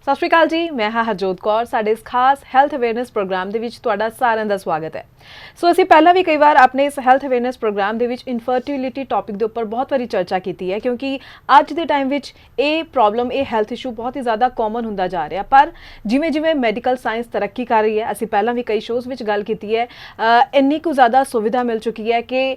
ਸਤਿ ਸ਼੍ਰੀ ਅਕਾਲ ਜੀ, मैं हाँ हरजोत कौर। साडे इस खास हैल्थ अवेयरनेस प्रोग्राम ਦੇ ਵਿੱਚ ਤੁਹਾਡਾ ਸਾਰਿਆਂ ਦਾ ਸਵਾਗਤ ਹੈ। ਸੋ ਅਸੀਂ ਪਹਿਲਾਂ ਵੀ ਕਈ ਵਾਰ ਆਪਣੇ ਇਸ ਹੈਲਥ ਅਵੇਅਰਨੈਸ ਪ੍ਰੋਗਰਾਮ ਦੇ ਵਿੱਚ ਇਨਫਰਟੀਲਿਟੀ ਟੌਪਿਕ ਦੇ ਉੱਪਰ ਬਹੁਤ ਵਾਰੀ ਚਰਚਾ ਕੀਤੀ ਹੈ, ਕਿਉਂਕਿ ਅੱਜ ਦੇ ਟਾਈਮ ਵਿੱਚ ਇਹ ਪ੍ਰੋਬਲਮ, ਇਹ ਹੈਲਥ ਇਸ਼ੂ ਬਹੁਤ ਹੀ ਜ਼ਿਆਦਾ ਕਾਮਨ ਹੁੰਦਾ ਜਾ ਰਿਹਾ। ਪਰ ਜਿਵੇਂ ਜਿਵੇਂ ਮੈਡੀਕਲ ਸਾਇੰਸ ਤਰੱਕੀ ਕਰ ਰਹੀ ਹੈ, ਅਸੀਂ ਪਹਿਲਾਂ ਵੀ ਕਈ ਸ਼ੋਜ਼ ਵਿੱਚ ਗੱਲ ਕੀਤੀ ਹੈ, ਇੰਨੀ ਕੁ ਜ਼ਿਆਦਾ ਸੁਵਿਧਾ ਮਿਲ ਚੁੱਕੀ ਹੈ ਕਿ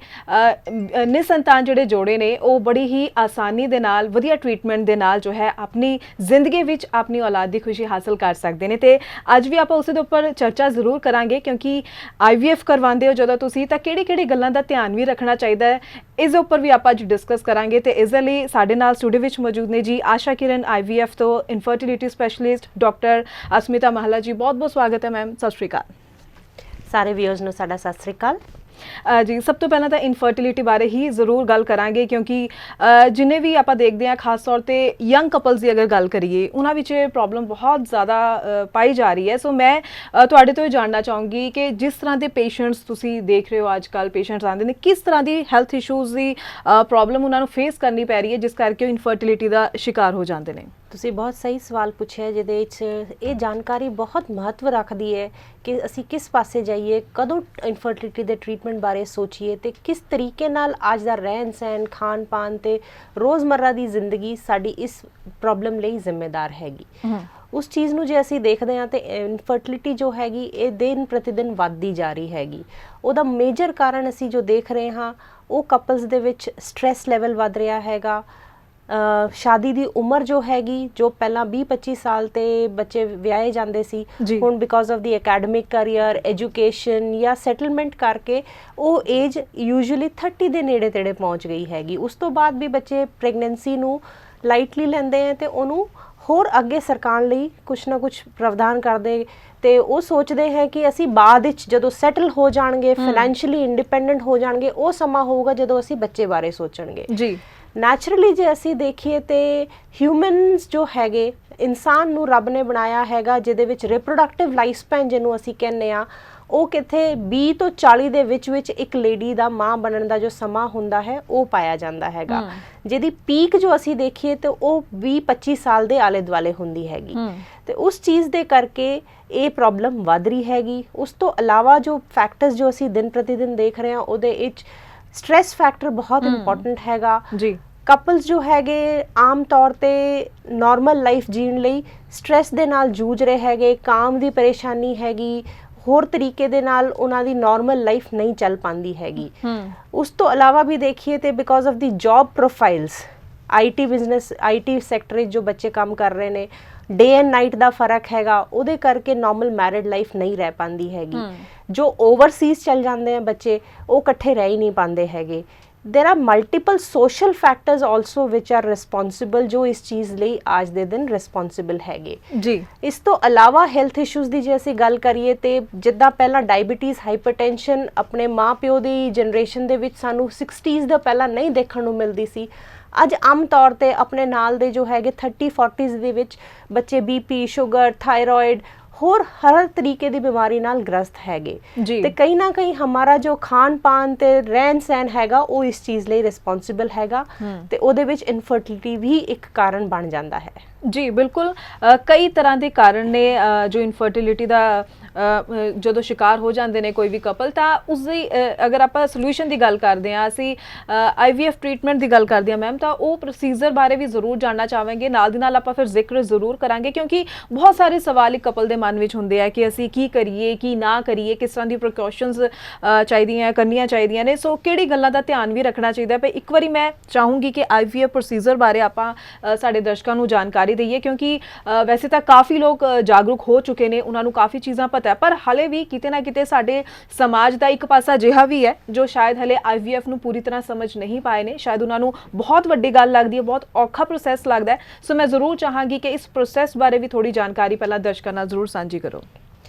ਨਿਸੰਤਾਨ ਜਿਹੜੇ ਜੋੜੇ ਨੇ ਉਹ ਬੜੀ ਹੀ ਆਸਾਨੀ ਦੇ ਨਾਲ, ਵਧੀਆ ਟ੍ਰੀਟਮੈਂਟ ਦੇ ਨਾਲ ਜੋ ਹੈ ਆਪਣੀ ਜ਼ਿੰਦਗੀ ਵਿੱਚ ਆਪਣੀ ਔਲਾਦ ਦੀ ਖੁਸ਼ੀ ਹਾਸਲ ਕਰ ਸਕਦੇ ਨੇ। ਤੇ ਅੱਜ ਵੀ ਆਪਾਂ ਉਸੇ ਦੇ ਉੱਪਰ ਚਰਚਾ ਜ਼ਰੂਰ ਕਰਾਂਗੇ, ਕਿਉਂਕਿ IVF ਕਰਵਾਉਂਦੇ ਹੋ ਜਦੋਂ ਤੁਸੀਂ ਤਾਂ ਕਿਹੜੀ ਗੱਲਾਂ ਦਾ ਧਿਆਨ ਵੀ ਰੱਖਣਾ ਚਾਹੀਦਾ ਹੈ, ਇਸ ਦੇ ਉੱਪਰ ਵੀ ਆਪਾਂ ਅੱਜ ਡਿਸਕਸ ਕਰਾਂਗੇ। ਤੇ ਇਸ ਦੇ ਲਈ ਸਾਡੇ ਨਾਲ ਸਟੂਡੀਓ ਵਿੱਚ ਮੌਜੂਦ ਨੇ ਜੀ ਆਸ਼ਾ ਕਿਰਨ, IVF ਤੋਂ ਇਨਫਰਟੀਲਿਟੀ ਸਪੈਸ਼ਲਿਸਟ ਡਾਕਟਰ ਅਸਮਿਤਾ ਮਹਲਾ ਜੀ। ਬਹੁਤ ਬਹੁਤ ਸਵਾਗਤ ਹੈ ਮੈਮ, ਸਤਿ ਸ਼੍ਰੀ ਅਕਾਲ। ਸਾਰੇ ਵਿਊਅਰਸ ਨੂੰ ਸਾਡਾ ਸਤਿ ਸ਼੍ਰੀ ਅਕਾਲ ਜੀ। ਸਭ ਤੋਂ ਪਹਿਲਾਂ ਤਾਂ ਇਨਫਰਟੀਲਿਟੀ ਬਾਰੇ ਹੀ ਜ਼ਰੂਰ ਗੱਲ ਕਰਾਂਗੇ, ਕਿਉਂਕਿ ਜਿੰਨੇ ਵੀ ਆਪਾਂ ਦੇਖਦੇ ਹਾਂ, ਖਾਸ ਤੌਰ 'ਤੇ ਯੰਗ ਕਪਲਸ ਦੀ ਅਗਰ ਗੱਲ ਕਰੀਏ, ਉਹਨਾਂ ਵਿੱਚ ਇਹ ਪ੍ਰੋਬਲਮ ਬਹੁਤ ਜ਼ਿਆਦਾ ਪਾਈ ਜਾ ਰਹੀ ਹੈ। ਸੋ ਮੈਂ ਤੁਹਾਡੇ ਤੋਂ ਇਹ ਜਾਣਨਾ ਚਾਹੂੰਗੀ ਕਿ ਜਿਸ ਤਰ੍ਹਾਂ ਦੇ ਪੇਸ਼ੈਂਟਸ ਤੁਸੀਂ ਦੇਖ ਰਹੇ ਹੋ, ਅੱਜ ਕੱਲ੍ਹ ਪੇਸ਼ੈਂਟਸ ਆਉਂਦੇ ਨੇ, ਕਿਸ ਤਰ੍ਹਾਂ ਦੀ ਹੈਲਥ ਇਸ਼ੂਜ਼ ਦੀ ਪ੍ਰੋਬਲਮ ਉਹਨਾਂ ਨੂੰ ਫੇਸ ਕਰਨੀ ਪੈ ਰਹੀ ਹੈ, ਜਿਸ ਕਰਕੇ ਉਹ ਇਨਫਰਟੀਲਿਟੀ ਦਾ ਸ਼ਿਕਾਰ ਹੋ ਜਾਂਦੇ ਨੇ। ਤੁਸੀਂ ਬਹੁਤ ਸਹੀ ਸਵਾਲ ਪੁੱਛਿਆ, ਜਿਹਦੇ ਵਿੱਚ ਇਹ ਜਾਣਕਾਰੀ ਬਹੁਤ ਮਹੱਤਵ ਰੱਖਦੀ ਹੈ ਕਿ ਅਸੀਂ ਕਿਸ ਪਾਸੇ ਜਾਈਏ, ਕਦੋਂ ਇਨਫਰਟੀਲਿਟੀ ਦੇ ਟ੍ਰੀਟਮੈਂਟ ਬਾਰੇ ਸੋਚੀਏ ਤੇ ਕਿਸ ਤਰੀਕੇ ਨਾਲ ਅੱਜ ਦਾ ਰਹਿਣ ਸਹਿਣ, ਖਾਣ ਪਾਣ ਤੇ ਰੋਜ਼ਮर्रा ਦੀ ਜ਼ਿੰਦਗੀ ਸਾਡੀ ਇਸ ਪ੍ਰੋਬਲਮ ਲਈ ਜ਼ਿੰਮੇਦਾਰ ਹੈਗੀ। ਉਸ ਚੀਜ਼ ਨੂੰ ਜੇ ਅਸੀਂ ਦੇਖਦੇ ਹਾਂ ਤੇ ਇਨਫਰਟੀਲਿਟੀ ਜੋ ਹੈਗੀ ਇਹ ਦਿਨ ਪ੍ਰਤੀ ਦਿਨ ਵੱਧਦੀ ਜਾ ਰਹੀ ਹੈਗੀ। ਉਹਦਾ ਮੇਜਰ ਕਾਰਨ ਅਸੀਂ ਜੋ ਦੇਖ ਰਹੇ ਹਾਂ ਉਹ ਕਪਲਸ ਦੇ ਵਿੱਚ ਸਟ੍ਰੈਸ ਲੈਵਲ ਵੱਧ ਰਿਹਾ ਹੈਗਾ। ਸ਼ਾਦੀ ਦੀ ਉਮਰ ਜੋ ਹੈਗੀ, ਜੋ ਪਹਿਲਾਂ 20-25 ਸਾਲ ਤੇ ਬੱਚੇ ਵਿਆਹੇ ਜਾਂਦੇ ਸੀ, ਹੁਣ because of the academic career, education ਜਾਂ ਸੈਟਲਮੈਂਟ ਕਰਕੇ ਉਹ ਏਜ ਯੂਜੂਅਲੀ 30 ਦੇ ਨੇੜੇ ਤੇੜੇ ਪਹੁੰਚ ਗਈ ਹੈਗੀ। ਉਸ ਤੋਂ ਬਾਅਦ ਵੀ ਬੱਚੇ ਪ੍ਰੈਗਨੈਂਸੀ ਨੂੰ ਲਾਈਟਲੀ ਲੈਂਦੇ ਹੈ ਤੇ ਉਹਨੂੰ ਹੋਰ ਅੱਗੇ ਸਰਕਾਉਣ ਲਈ ਕੁਛ ਨਾ ਕੁਛ ਪ੍ਰਾਵਧਾਨ ਕਰਦੇ ਤੇ ਉਹ ਸੋਚਦੇ ਹੈ ਕਿ ਅਸੀਂ ਬਾਅਦ ਵਿੱਚ ਜਦੋਂ ਸੈਟਲ ਹੋ ਜਾਣਗੇ, ਫਾਈਨੈਂਸ਼ੀਅਲੀ ਇੰਡੀਪੈਂਡੈਂਟ ਹੋ ਜਾਣਗੇ, ਉਹ ਸਮਾਂ ਹੋਊਗਾ ਜਦੋਂ ਅਸੀਂ ਬੱਚੇ ਬਾਰੇ ਸੋਚਣਗੇ। ਜੀ ਨੈਚੁਰਲੀ ਜੇ ਅਸੀਂ ਦੇਖੀਏ ਤੇ ਹਿਊਮਨਸ ਜੋ ਹੈਗੇ, ਇਨਸਾਨ ਨੂੰ ਰੱਬ ਨੇ ਬਣਾਇਆ ਹੈਗਾ ਜਿਹਦੇ ਵਿੱਚ ਰਿਪਰੋਡਕਟਿਵ ਲਾਈਫ ਸਪੈਨ ਜਿਹਨੂੰ ਅਸੀਂ ਕਹਿੰਦੇ ਹਾਂ, ਉਹ ਕਿੱਥੇ 20 ਤੋਂ 40 ਦੇ ਵਿੱਚ ਇੱਕ ਲੇਡੀ ਦਾ ਮਾਂ ਬਣਨ ਦਾ ਜੋ ਸਮਾਂ ਹੁੰਦਾ ਹੈ ਉਹ ਪਾਇਆ ਜਾਂਦਾ ਹੈਗਾ, ਜਿਹਦੀ ਪੀਕ ਜੋ ਅਸੀਂ ਦੇਖੀਏ ਤੇ ਉਹ 20-25 ਸਾਲ ਦੇ ਆਲੇ ਦੁਆਲੇ ਹੁੰਦੀ ਹੈਗੀ। ਤੇ ਉਸ ਚੀਜ਼ ਦੇ ਕਰਕੇ ਇਹ ਪ੍ਰੋਬਲਮ ਵੱਧ ਰਹੀ ਹੈਗੀ। ਉਸ ਤੋਂ ਇਲਾਵਾ ਜੋ ਫੈਕਟਰਸ ਜੋ ਅਸੀਂ ਦਿਨ ਪ੍ਰਤੀ ਦਿਨ ਦੇਖ ਰਹੇ ਹਾਂ, ਉਹਦੇ ਵਿੱਚ ਸਟ੍ਰੈਸ ਫੈਕਟਰ ਬਹੁਤ ਇੰਪੋਰਟੈਂਟ ਹੈਗਾ ਜੀ। ਕਪਲਸ ਜੋ ਹੈਗੇ ਆਮ ਤੌਰ ਤੇ ਨਾਰਮਲ ਲਾਈਫ ਜੀਣ ਲਈ ਸਟ੍ਰੈਸ ਦੇ ਨਾਲ ਜੂਝ ਰਹੇ ਹੈਗੇ, ਕਾਮ ਦੀ ਪਰੇਸ਼ਾਨੀ ਹੈਗੀ, ਹੋਰ ਤਰੀਕੇ ਦੇ ਨਾਲ ਉਹਨਾਂ ਦੀ ਨਾਰਮਲ ਲਾਈਫ ਨਹੀਂ ਚੱਲ ਪਾਉਂਦੀ ਹੈਗੀ। ਉਸ ਤੋਂ ਇਲਾਵਾ ਵੀ ਦੇਖੀਏ ਤੇ because of the job profiles, IT business, IT sector ਵਿੱਚ ਜੋ ਬੱਚੇ ਕੰਮ ਕਰ ਰਹੇ ਨੇ, ਡੇ ਐਂਡ ਨਾਈਟ ਦਾ ਫਰਕ ਹੈਗਾ, ਉਹਦੇ ਕਰਕੇ ਨਾਰਮਲ ਮੈਰਿਡ ਲਾਈਫ ਨਹੀਂ ਰਹਿ ਪਾਉਂਦੀ ਹੈਗੀ। ਜੋ ਓਵਰਸੀਜ਼ ਚੱਲ ਜਾਂਦੇ ਆ ਬੱਚੇ, ਉਹ ਇਕੱਠੇ ਰਹਿ ਹੀ ਨਹੀਂ ਪਾਉਂਦੇ ਹੈਗੇ। there are multiple social factors also which are responsible, ਜੋ ਇਸ ਚੀਜ਼ ਲਈ ਅੱਜ ਦੇ ਦਿਨ ਰਿਸਪੌਂਸਿਬਲ ਹੈਗੇ ਜੀ। ਇਸ ਤੋਂ ਇਲਾਵਾ ਹੈਲਥ ਇਸ਼ੂਜ਼ ਦੀ ਜੇ ਅਸੀਂ ਗੱਲ ਕਰੀਏ ਤੇ ਜਿੱਦਾਂ ਪਹਿਲਾਂ ਡਾਇਬੀਟੀਜ਼, ਹਾਈਪਰਟੈਂਸ਼ਨ ਆਪਣੇ ਮਾਂ ਪਿਓ ਦੀ ਜਨਰੇਸ਼ਨ ਦੇ ਵਿੱਚ ਸਾਨੂੰ 60s ਦਾ ਪਹਿਲਾਂ ਨਹੀਂ ਦੇਖਣ ਨੂੰ ਮਿਲਦੀ ਸੀ, ਅੱਜ ਆਮ ਤੌਰ ਤੇ ਆਪਣੇ ਨਾਲ ਦੇ ਜੋ ਹੈਗੇ 30-40s ਦੇ ਵਿੱਚ ਬੱਚੇ BP, ਸ਼ੂਗਰ, ਥਾਇਰੋਇਡ, ਹੋਰ ਹਰ ਤਰੀਕੇ ਦੀ ਬਿਮਾਰੀ ਨਾਲ ਗ੍ਰਸਤ ਹੈਗੇ। ਤੇ ਕहीं ਨਾ ਕहीं ਹਮਾਰਾ ਜੋ ਖਾਣ ਪਾਣ ਤੇ ਰਹਿਣ ਸਹਿਣ ਹੈਗਾ ਉਹ ਇਸ ਚੀਜ਼ ਲਈ ਰਿਸਪੌਂਸਿਬਲ ਹੈਗਾ ਤੇ ਉਹਦੇ ਵਿੱਚ ਇਨਫਰਟੀਲਿਟੀ ਵੀ ਇੱਕ ਕਾਰਨ ਬਣ ਜਾਂਦਾ ਹੈ। ਜੀ ਬਿਲਕੁਲ, ਕਈ ਤਰ੍ਹਾਂ ਦੇ ਕਾਰਨ ਨੇ ਜੋ ਇਨਫਰਟੀਲਿਟੀ ਦਾ ਜਦੋਂ ਸ਼ਿਕਾਰ ਹੋ ਜਾਂਦੇ ਨੇ ਕੋਈ ਵੀ ਕਪਲ, ਤਾਂ ਉਸ ਦੀ ਅਗਰ ਆਪਾਂ ਸੋਲੂਸ਼ਨ ਦੀ ਗੱਲ ਕਰਦੇ ਹਾਂ, ਅਸੀਂ IVF ਟ੍ਰੀਟਮੈਂਟ ਦੀ ਗੱਲ ਕਰਦੇ ਹਾਂ ਮੈਮ, ਤਾਂ ਉਹ ਪ੍ਰੋਸੀਜਰ ਬਾਰੇ ਵੀ ਜ਼ਰੂਰ ਜਾਣਨਾ ਚਾਹਾਂਗੇ। ਨਾਲ ਦੀ ਨਾਲ ਆਪਾਂ ਫਿਰ ਜ਼ਿਕਰ ਜ਼ਰੂਰ ਕਰਾਂਗੇ, ਕਿਉਂਕਿ ਬਹੁਤ ਸਾਰੇ ਸਵਾਲ ਇੱਕ ਕਪਲ ਦੇ ਮਨ ਵਿੱਚ ਹੁੰਦੇ ਆ ਕਿ ਅਸੀਂ ਕੀ ਕਰੀਏ, ਕੀ ਨਾ ਕਰੀਏ, ਕਿਸ ਤਰ੍ਹਾਂ ਦੀ ਪ੍ਰੀਕਾਸ਼ਨਸ ਚਾਹੀਦੀਆਂ, ਕਰਨੀਆਂ ਚਾਹੀਦੀਆਂ ਨੇ। ਸੋ ਕਿਹੜੀ ਗੱਲਾਂ ਦਾ ਧਿਆਨ ਵੀ ਰੱਖਣਾ ਚਾਹੀਦਾ। ਪਰ ਇੱਕ ਵਾਰੀ ਮੈਂ ਚਾਹੂੰਗੀ ਕਿ IVF ਪ੍ਰੋਸੀਜਰ ਬਾਰੇ ਆਪਾਂ ਸਾਡੇ ਦਰਸ਼ਕਾਂ ਨੂੰ ਜਾਣਕਾਰੀ ਦਈਏ, ਕਿਉਂਕਿ ਵੈਸੇ ਤਾਂ ਕਾਫੀ ਲੋਕ ਜਾਗਰੂਕ ਹੋ ਚੁੱਕੇ ਨੇ, ਉਹਨਾਂ ਨੂੰ ਕਾਫੀ ਚੀਜ਼ਾਂ ਪਤਾ ਹੈ, ਪਰ ਹਾਲੇ ਵੀ ਕਿਤੇ ਨਾ ਕਿਤੇ ਸਾਡੇ ਸਮਾਜ ਦਾ ਇੱਕ ਪਾਸਾ ਅਜਿਹਾ ਵੀ ਹੈ ਜੋ ਸ਼ਾਇਦ ਹਲੇ IVF ਨੂੰ ਪੂਰੀ ਤਰ੍ਹਾਂ ਸਮਝ ਨਹੀਂ ਪਾਏ ਨੇ। ਸ਼ਾਇਦ ਉਹਨਾਂ ਨੂੰ ਬਹੁਤ ਵੱਡੀ ਗੱਲ ਲੱਗਦੀ ਹੈ, ਬਹੁਤ ਔਖਾ ਪ੍ਰੋਸੈਸ ਲੱਗਦਾ ਹੈ। ਸੋ ਮੈਂ ਜ਼ਰੂਰ ਚਾਹਾਂਗੀ ਕਿ ਇਸ ਪ੍ਰੋਸੈਸ ਬਾਰੇ ਵੀ ਥੋੜੀ ਜਾਣਕਾਰੀ ਪਹਿਲਾਂ ਦਰਸ਼ਕਾਂ ਨਾਲ ਜ਼ਰੂਰ ਸਾਂਝੀ ਕਰੋ।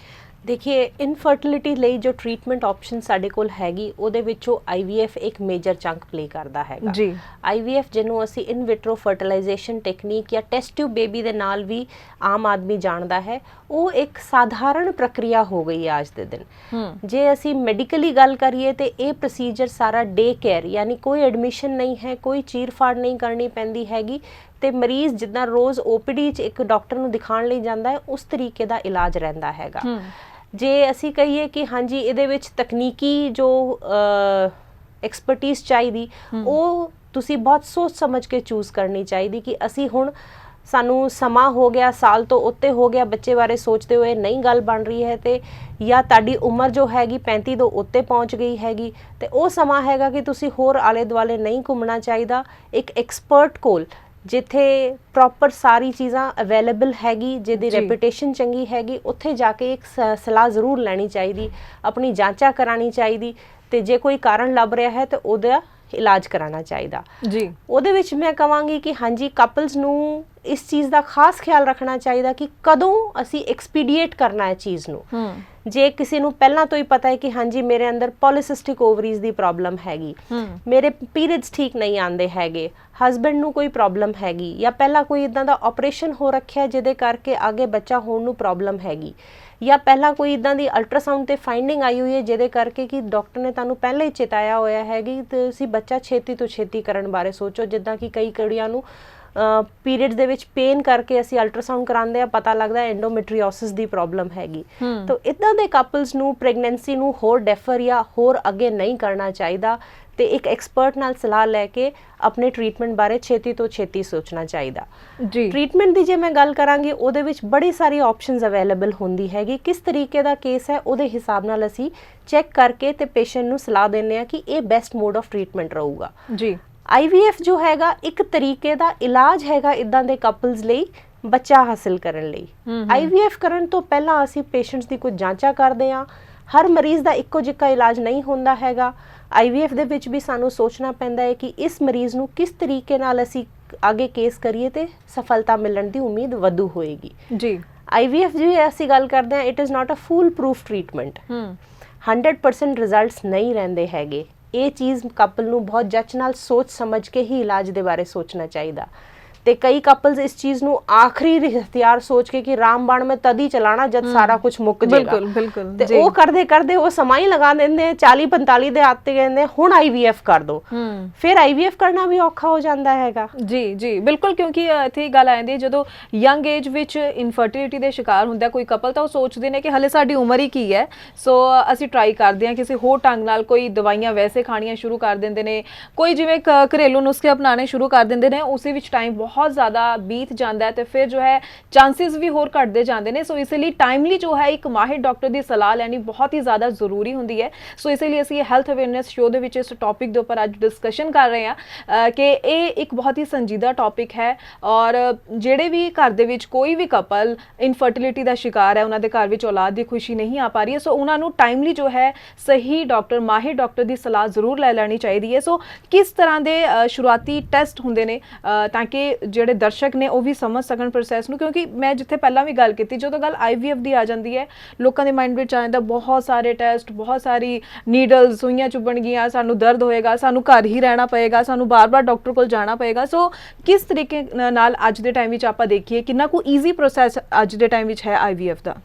ਦੇਖिए ਇਨਫਰਟੀਲਿਟੀ ਲਈ ਜੋ ਟ੍ਰੀਟਮੈਂਟ ਆਪਸ਼ਨ ਸਾਡੇ ਕੋਲ ਹੈਗੀ, ਉਹਦੇ ਵਿੱਚੋਂ IVF ਇੱਕ ਮੇਜਰ ਚੰਕ ਪਲੇ ਕਰਦਾ ਹੈਗਾ ਜੀ। IVF ਜਿਹਨੂੰ ਅਸੀਂ ਇਨ ਵਿਟਰੋ ਫਰਟੀਲਾਈਜੇਸ਼ਨ ਟੈਕਨੀਕ ਜਾਂ ਟੈਸਟ ਟਿਊਬ ਬੇਬੀ ਦੇ ਨਾਲ ਵੀ ਆਮ ਆਦਮੀ ਜਾਣਦਾ ਹੈ, ਉਹ ਇੱਕ ਸਾਧਾਰਨ ਪ੍ਰਕਿਰਿਆ ਹੋ ਗਈ ਹੈ ਅੱਜ ਦੇ ਦਿਨ। ਜੇ ਅਸੀਂ ਮੈਡੀਕਲੀ ਗੱਲ ਕਰੀਏ ਤੇ ਇਹ ਪ੍ਰੋਸੀਜਰ ਸਾਰਾ ਡੇ ਕੇਅਰ, ਯਾਨੀ ਕੋਈ ਐਡਮਿਸ਼ਨ ਨਹੀਂ ਹੈ, ਕੋਈ ਚੀਰ-ਫਾੜ ਨਹੀਂ ਕਰਨੀ ਪੈਂਦੀ ਹੈਗੀ, ਤੇ ਮਰੀਜ਼ ਜਿੱਦਾਂ ਰੋਜ਼ OPD 'ਚ ਇੱਕ ਡਾਕਟਰ ਨੂੰ ਦਿਖਾਉਣ ਲਈ ਜਾਂਦਾ ਹੈ ਉਸ ਤਰੀਕੇ ਦਾ ਇਲਾਜ ਰਹਿੰਦਾ ਹੈਗਾ। ਜੇ ਅਸੀਂ ਕਹੀਏ ਕਿ ਹਾਂਜੀ ਇਹਦੇ ਵਿੱਚ ਤਕਨੀਕੀ ਜੋ ਐਕਸਪਰਟੀਜ਼ ਚਾਹੀਦੀ, ਉਹ ਤੁਸੀਂ ਬਹੁਤ ਸੋਚ ਸਮਝ ਕੇ ਚੂਜ਼ ਕਰਨੀ ਚਾਹੀਦੀ ਕਿ ਅਸੀਂ ਹੁਣ ਸਾਨੂੰ ਸਮਾਂ ਹੋ ਗਿਆ, ਸਾਲ ਤੋਂ ਉੱਤੇ ਹੋ ਗਿਆ ਬੱਚੇ ਬਾਰੇ ਸੋਚਦੇ ਹੋਏ, ਨਹੀਂ ਗੱਲ ਬਣ ਰਹੀ ਹੈ, ਤੇ ਜਾਂ ਤੁਹਾਡੀ ਉਮਰ ਜੋ ਹੈਗੀ 35 ਤੋਂ ਉੱਤੇ ਪਹੁੰਚ ਗਈ ਹੈਗੀ, ਤੇ ਉਹ ਸਮਾਂ ਹੈਗਾ ਕਿ ਤੁਸੀਂ ਹੋਰ ਆਲੇ ਦੁਆਲੇ ਨਹੀਂ ਘੁੰਮਣਾ ਚਾਹੀਦਾ। ਇੱਕ ਐਕਸਪਰਟ ਕੋਲ ਜਿੱਥੇ ਪ੍ਰੋਪਰ ਸਾਰੀ ਚੀਜ਼ਾਂ ਅਵੇਲੇਬਲ ਹੈਗੀ, ਜਿਹਦੀ ਰੈਪੂਟੇਸ਼ਨ ਚੰਗੀ ਹੈਗੀ, ਉੱਥੇ ਜਾ ਕੇ ਇੱਕ ਸਲਾਹ ਜ਼ਰੂਰ ਲੈਣੀ ਚਾਹੀਦੀ, ਆਪਣੀ ਜਾਂਚਾਂ ਕਰਾਉਣੀ ਚਾਹੀਦੀ, ਤੇ ਜੇ ਕੋਈ ਕਾਰਨ ਲੱਭ ਰਿਹਾ ਹੈ ਤਾਂ ਉਹਦਾ ਇਲਾਜ ਕਰਾਉਣਾ ਚਾਹੀਦਾ ਜੀ। ਉਹਦੇ ਵਿੱਚ ਮੈਂ ਕਹਾਂਗੀ ਕਿ ਹਾਂਜੀ ਕਪਲਸ ਨੂੰ ਇਸ ਚੀਜ਼ ਦਾ ਖਾਸ ਖਿਆਲ ਰੱਖਣਾ ਚਾਹੀਦਾ ਕਿ ਕਦੋਂ ਅਸੀਂ ਐਕਸਪੀਡੀਏਟ ਕਰਨਾ ਹੈ ਚੀਜ਼ ਨੂੰ। ਜੇ ਕਿਸੇ ਨੂੰ ਪਹਿਲਾਂ ਤੋਂ ਹੀ ਪਤਾ ਹੈ ਕਿ ਹਾਂਜੀ ਮੇਰੇ ਅੰਦਰ ਪੋਲੀਸਿਸਟਿਕ ਓਵਰੀਜ਼ ਦੀ ਪ੍ਰੋਬਲਮ ਹੈਗੀ, ਮੇਰੇ ਪੀਰੀਅਡਸ ਠੀਕ ਨਹੀਂ ਆਉਂਦੇ ਹੈਗੇ, ਹਸਬੈਂਡ ਨੂੰ ਕੋਈ ਪ੍ਰੋਬਲਮ ਹੈਗੀ, ਜਾਂ ਪਹਿਲਾਂ ਕੋਈ ਇਦਾਂ ਦਾ ਆਪਰੇਸ਼ਨ ਹੋ ਰੱਖਿਆ ਜਿਹਦੇ ਕਰਕੇ ਅੱਗੇ ਬੱਚਾ ਹੋਣ ਨੂੰ ਪ੍ਰੋਬਲਮ ਹੈਗੀ, ਜਾਂ ਪਹਿਲਾਂ ਕੋਈ ਇਦਾਂ ਦੀ ਅਲਟਰਾਸਾਊਂਡ ਤੇ ਫਾਈਂਡਿੰਗ ਆਈ ਹੋਈ ਹੈ ਜਿਹਦੇ ਕਰਕੇ ਕਿ ਡਾਕਟਰ ਨੇ ਤੁਹਾਨੂੰ ਪਹਿਲਾਂ ਹੀ ਚੇਤਾਇਆ ਹੋਇਆ ਹੈਗੀ, ਤੇ ਤੁਸੀਂ ਬੱਚਾ ਛੇਤੀ ਤੋਂ ਛੇਤੀ ਕਰਨ ਬਾਰੇ ਸੋਚੋ। ਜਿੱਦਾਂ ਕਿ ਕਈ ਕੁੜੀਆਂ ਨੂੰ ਪੀਰੀਅਡਸ ਦੇ ਵਿੱਚ ਪੇਨ ਕਰਕੇ ਅਸੀਂ ਅਲਟਰਾਸਾਊਂਡ ਕਰਾਉਂਦੇ ਆ, ਪਤਾ ਲੱਗਦਾ ਐਂਡੋਮੈਟਰੀਓਸਿਸ ਦੀ ਪ੍ਰੋਬਲਮ ਹੈਗੀ। ਤਾਂ ਇਦਾਂ ਦੇ ਕਪਲਸ ਨੂੰ ਪ੍ਰੈਗਨੈਂਸੀ ਨੂੰ ਹੋਰ ਡੈਫਰ ਜਾਂ ਹੋਰ ਅੱਗੇ ਨਹੀਂ ਕਰਨਾ ਚਾਹੀਦਾ, ਤੇ ਇੱਕ ਐਕਸਪਰਟ ਨਾਲ ਸਲਾਹ ਲੈ ਕੇ ਆਪਣੇ ਟ੍ਰੀਟਮੈਂਟ ਬਾਰੇ ਛੇਤੀ ਤੋਂ ਛੇਤੀ ਸੋਚਣਾ ਚਾਹੀਦਾ ਜੀ। ਟ੍ਰੀਟਮੈਂਟ ਦੀ ਜੇ ਮੈਂ ਗੱਲ ਕਰਾਂਗੀ, ਉਹਦੇ ਵਿੱਚ ਬੜੀ ਸਾਰੀ ਆਪਸ਼ਨਸ ਅਵੇਲੇਬਲ ਹੁੰਦੀ ਹੈਗੀ। ਕਿਸ ਤਰੀਕੇ ਦਾ ਕੇਸ ਹੈ ਉਹਦੇ ਹਿਸਾਬ ਨਾਲ ਅਸੀਂ ਚੈੱਕ ਕਰਕੇ ਤੇ ਪੇਸ਼ੈਂਟ ਨੂੰ ਸਲਾਹ ਦਿੰਦੇ ਆ ਕਿ ਇਹ ਬੈਸਟ ਮੋਡ ਆਫ ਟ੍ਰੀਟਮੈਂਟ ਰਹੂਗਾ ਜੀ। IVF ਜੋ ਹੈਗਾ ਇੱਕ ਤਰੀਕੇ ਦਾ ਇਲਾਜ ਹੈਗਾ ਇਦਾਂ ਦੇ ਕਪਲਸ ਲਈ ਬੱਚਾ ਹਾਸਿਲ ਕਰਨ ਲਈ। IVF ਕਰਨ ਤੋਂ ਪਹਿਲਾਂ ਅਸੀਂ ਪੇਸ਼ੈਂਟਸ ਦੀ ਕੁਝ ਜਾਂਚਾਂ ਕਰਦੇ ਹਾਂ। ਹਰ ਮਰੀਜ਼ ਦਾ ਇੱਕੋ ਜਿਹਾ ਇਲਾਜ ਨਹੀਂ ਹੁੰਦਾ ਹੈਗਾ। IVF ਦੇ ਵਿੱਚ ਵੀ ਸਾਨੂੰ ਸੋਚਣਾ ਪੈਂਦਾ ਹੈ ਕਿ ਇਸ ਮਰੀਜ਼ ਨੂੰ ਕਿਸ ਤਰੀਕੇ ਨਾਲ ਅਸੀਂ ਅੱਗੇ ਕੇਸ ਕਰੀਏ ਤੇ ਸਫਲਤਾ ਮਿਲਣ ਦੀ ਉਮੀਦ ਵਧੂ ਹੋਏਗੀ ਜੀ। IVF ਜੀ ਅਸੀਂ ਗੱਲ ਕਰਦੇ ਹਾਂ, it is not a foolproof treatment. 100% results ਨਹੀਂ ਰਹਿੰਦੇ ਹੈਗੇ। ਇਹ ਚੀਜ਼ ਕਪਲ ਨੂੰ ਬਹੁਤ ਜੱਚ ਨਾਲ ਸੋਚ ਸਮਝ ਕੇ ਹੀ ਇਲਾਜ ਦੇ ਬਾਰੇ ਸੋਚਣਾ ਚਾਹੀਦਾ। ਤੇ ਕਈ ਕਪਲਸ ਇਸ ਚੀਜ਼ ਨੂੰ ਆਖਰੀ ਇਖਤਿਆਰ ਸੋਚ ਕੇ ਕਿ ਰਾਮਬਾਣ ਮੈਂ ਤਦ ਹੀ ਚਲਾਣਾ ਜਦ ਸਾਰਾ ਕੁਝ ਮੁੱਕ ਜਾਏਗਾ, ਤੇ ਉਹ ਕਰਦੇ ਕਰਦੇ ਉਹ ਸਮਾਂ ਹੀ ਲਗਾ ਦਿੰਦੇ 40-45 ਦੇ ਆਤੇ ਕਹਿੰਦੇ ਹੁਣ IVF ਕਰ ਦੋ, ਫਿਰ IVF ਕਰਨਾ ਵੀ ਔਖਾ ਹੋ ਜਾਂਦਾ ਹੈਗਾ ਜੀ। ਜੀ ਬਿਲਕੁਲ, ਕਿਉਂਕਿ ਇੱਥੇ ਗੱਲ ਆ ਜਾਂਦੀ ਹੈ ਜਦੋਂ ਯੰਗ ਏਜ ਵਿੱਚ ਇਨਫਰਟੀਲਿਟੀ ਦੇ ਸ਼ਿਕਾਰ ਹੁੰਦਾ ਕੋਈ ਕਪਲ, ਤਾਂ ਉਹ ਸੋਚਦੇ ਨੇ ਕਿ ਹਲੇ ਸਾਡੀ ਉਮਰ ਹੀ ਕੀ ਹੈ, ਸੋ ਅਸੀਂ ਟਰਾਈ ਕਰਦੇ ਹਾਂ ਕਿਸੇ ਹੋਰ ਢੰਗ ਨਾਲ। ਕੋਈ ਦਵਾਈਆਂ ਵੈਸੇ ਖਾਣੀਆਂ ਸ਼ੁਰੂ ਕਰ ਦਿੰਦੇ ਨੇ, ਕੋਈ ਜਿਵੇਂ ਘਰੇਲੂ ਨੁਸਖੇ ਅਪਣਾਉਣੇ ਸ਼ੁਰੂ ਕਰ ਦਿੰਦੇ ਨੇ, ਉਸੇ ਵਿੱਚ ਟਾਈਮ बहुत ज़्यादा बीत जाता है, तो फिर जो है चांसेस भी होर घटते जाते हैं। सो इसलिए टाइमली जो है एक माहिर डॉक्टर की सलाह लैनी बहुत ही ज़्यादा जरूरी होंगी है। सो इसलिए असीं हैल्थ अवेयरनेस शो के इस टॉपिक के उपर अज डिस्कशन कर रहे हैं कि ये एक बहुत ही संजीदा टॉपिक है, और ਜਿਹੜੇ ਵੀ ਘਰ ਦੇ ਵਿੱਚ ਕੋਈ ਵੀ ਕਪਲ ਇਨਫਰਟੀਲਿਟੀ ਦਾ ਸ਼ਿਕਾਰ ਹੈ, ਉਹਨਾਂ ਦੇ ਘਰ ਵਿੱਚ ਔਲਾਦ ਦੀ ਖੁਸ਼ੀ ਨਹੀਂ ਆ ਪਾ ਰਹੀ ਹੈ, ਸੋ ਉਹਨਾਂ ਨੂੰ ਟਾਈਮਲੀ ਜੋ ਹੈ ਸਹੀ ਡਾਕਟਰ, ਮਾਹਿਰ ਡਾਕਟਰ ਦੀ ਸਲਾਹ ਜ਼ਰੂਰ ਲੈ ਲੈਣੀ ਚਾਹੀਦੀ ਹੈ। ਸੋ ਕਿਸ ਤਰ੍ਹਾਂ ਦੇ ਸ਼ੁਰੂਆਤੀ ਟੈਸਟ ਹੁੰਦੇ ਨੇ ਤਾਂ ਕਿ ਜਿਹੜੇ ਦਰਸ਼ਕ ਨੇ ਉਹ ਵੀ ਸਮਝ ਸਕਣ ਪ੍ਰੋਸੈਸ ਨੂੰ, ਕਿਉਂਕਿ ਮੈਂ ਜਿੱਥੇ ਪਹਿਲਾਂ ਵੀ ਗੱਲ ਕੀਤੀ, ਜਦੋਂ ਗੱਲ IVF ਦੀ ਆ ਜਾਂਦੀ ਹੈ ਲੋਕਾਂ ਦੇ ਮਾਈਂਡ ਵਿੱਚ ਆ ਜਾਂਦਾ ਬਹੁਤ ਸਾਰੇ ਟੈਸਟ, ਬਹੁਤ ਸਾਰੀ ਨੀਡਲ, ਸੂਈਆਂ ਚੁਭਣਗੀਆਂ, ਸਾਨੂੰ ਦਰਦ ਹੋਏਗਾ, ਸਾਨੂੰ ਘਰ ਹੀ ਰਹਿਣਾ ਪਏਗਾ, ਸਾਨੂੰ ਬਾਰ-ਬਾਰ ਡਾਕਟਰ ਕੋਲ ਜਾਣਾ ਪਏਗਾ। ਸੋ ਕਿਸ ਤਰੀਕੇ ਨਾਲ ਅੱਜ ਦੇ ਟਾਈਮ ਵਿੱਚ ਆਪਾਂ ਦੇਖੀਏ ਕਿੰਨਾ ਕੁ ਈਜ਼ੀ ਪ੍ਰੋਸੈਸ ਅੱਜ ਦੇ ਟਾਈਮ ਵਿੱਚ ਹੈ IVF ਦਾ?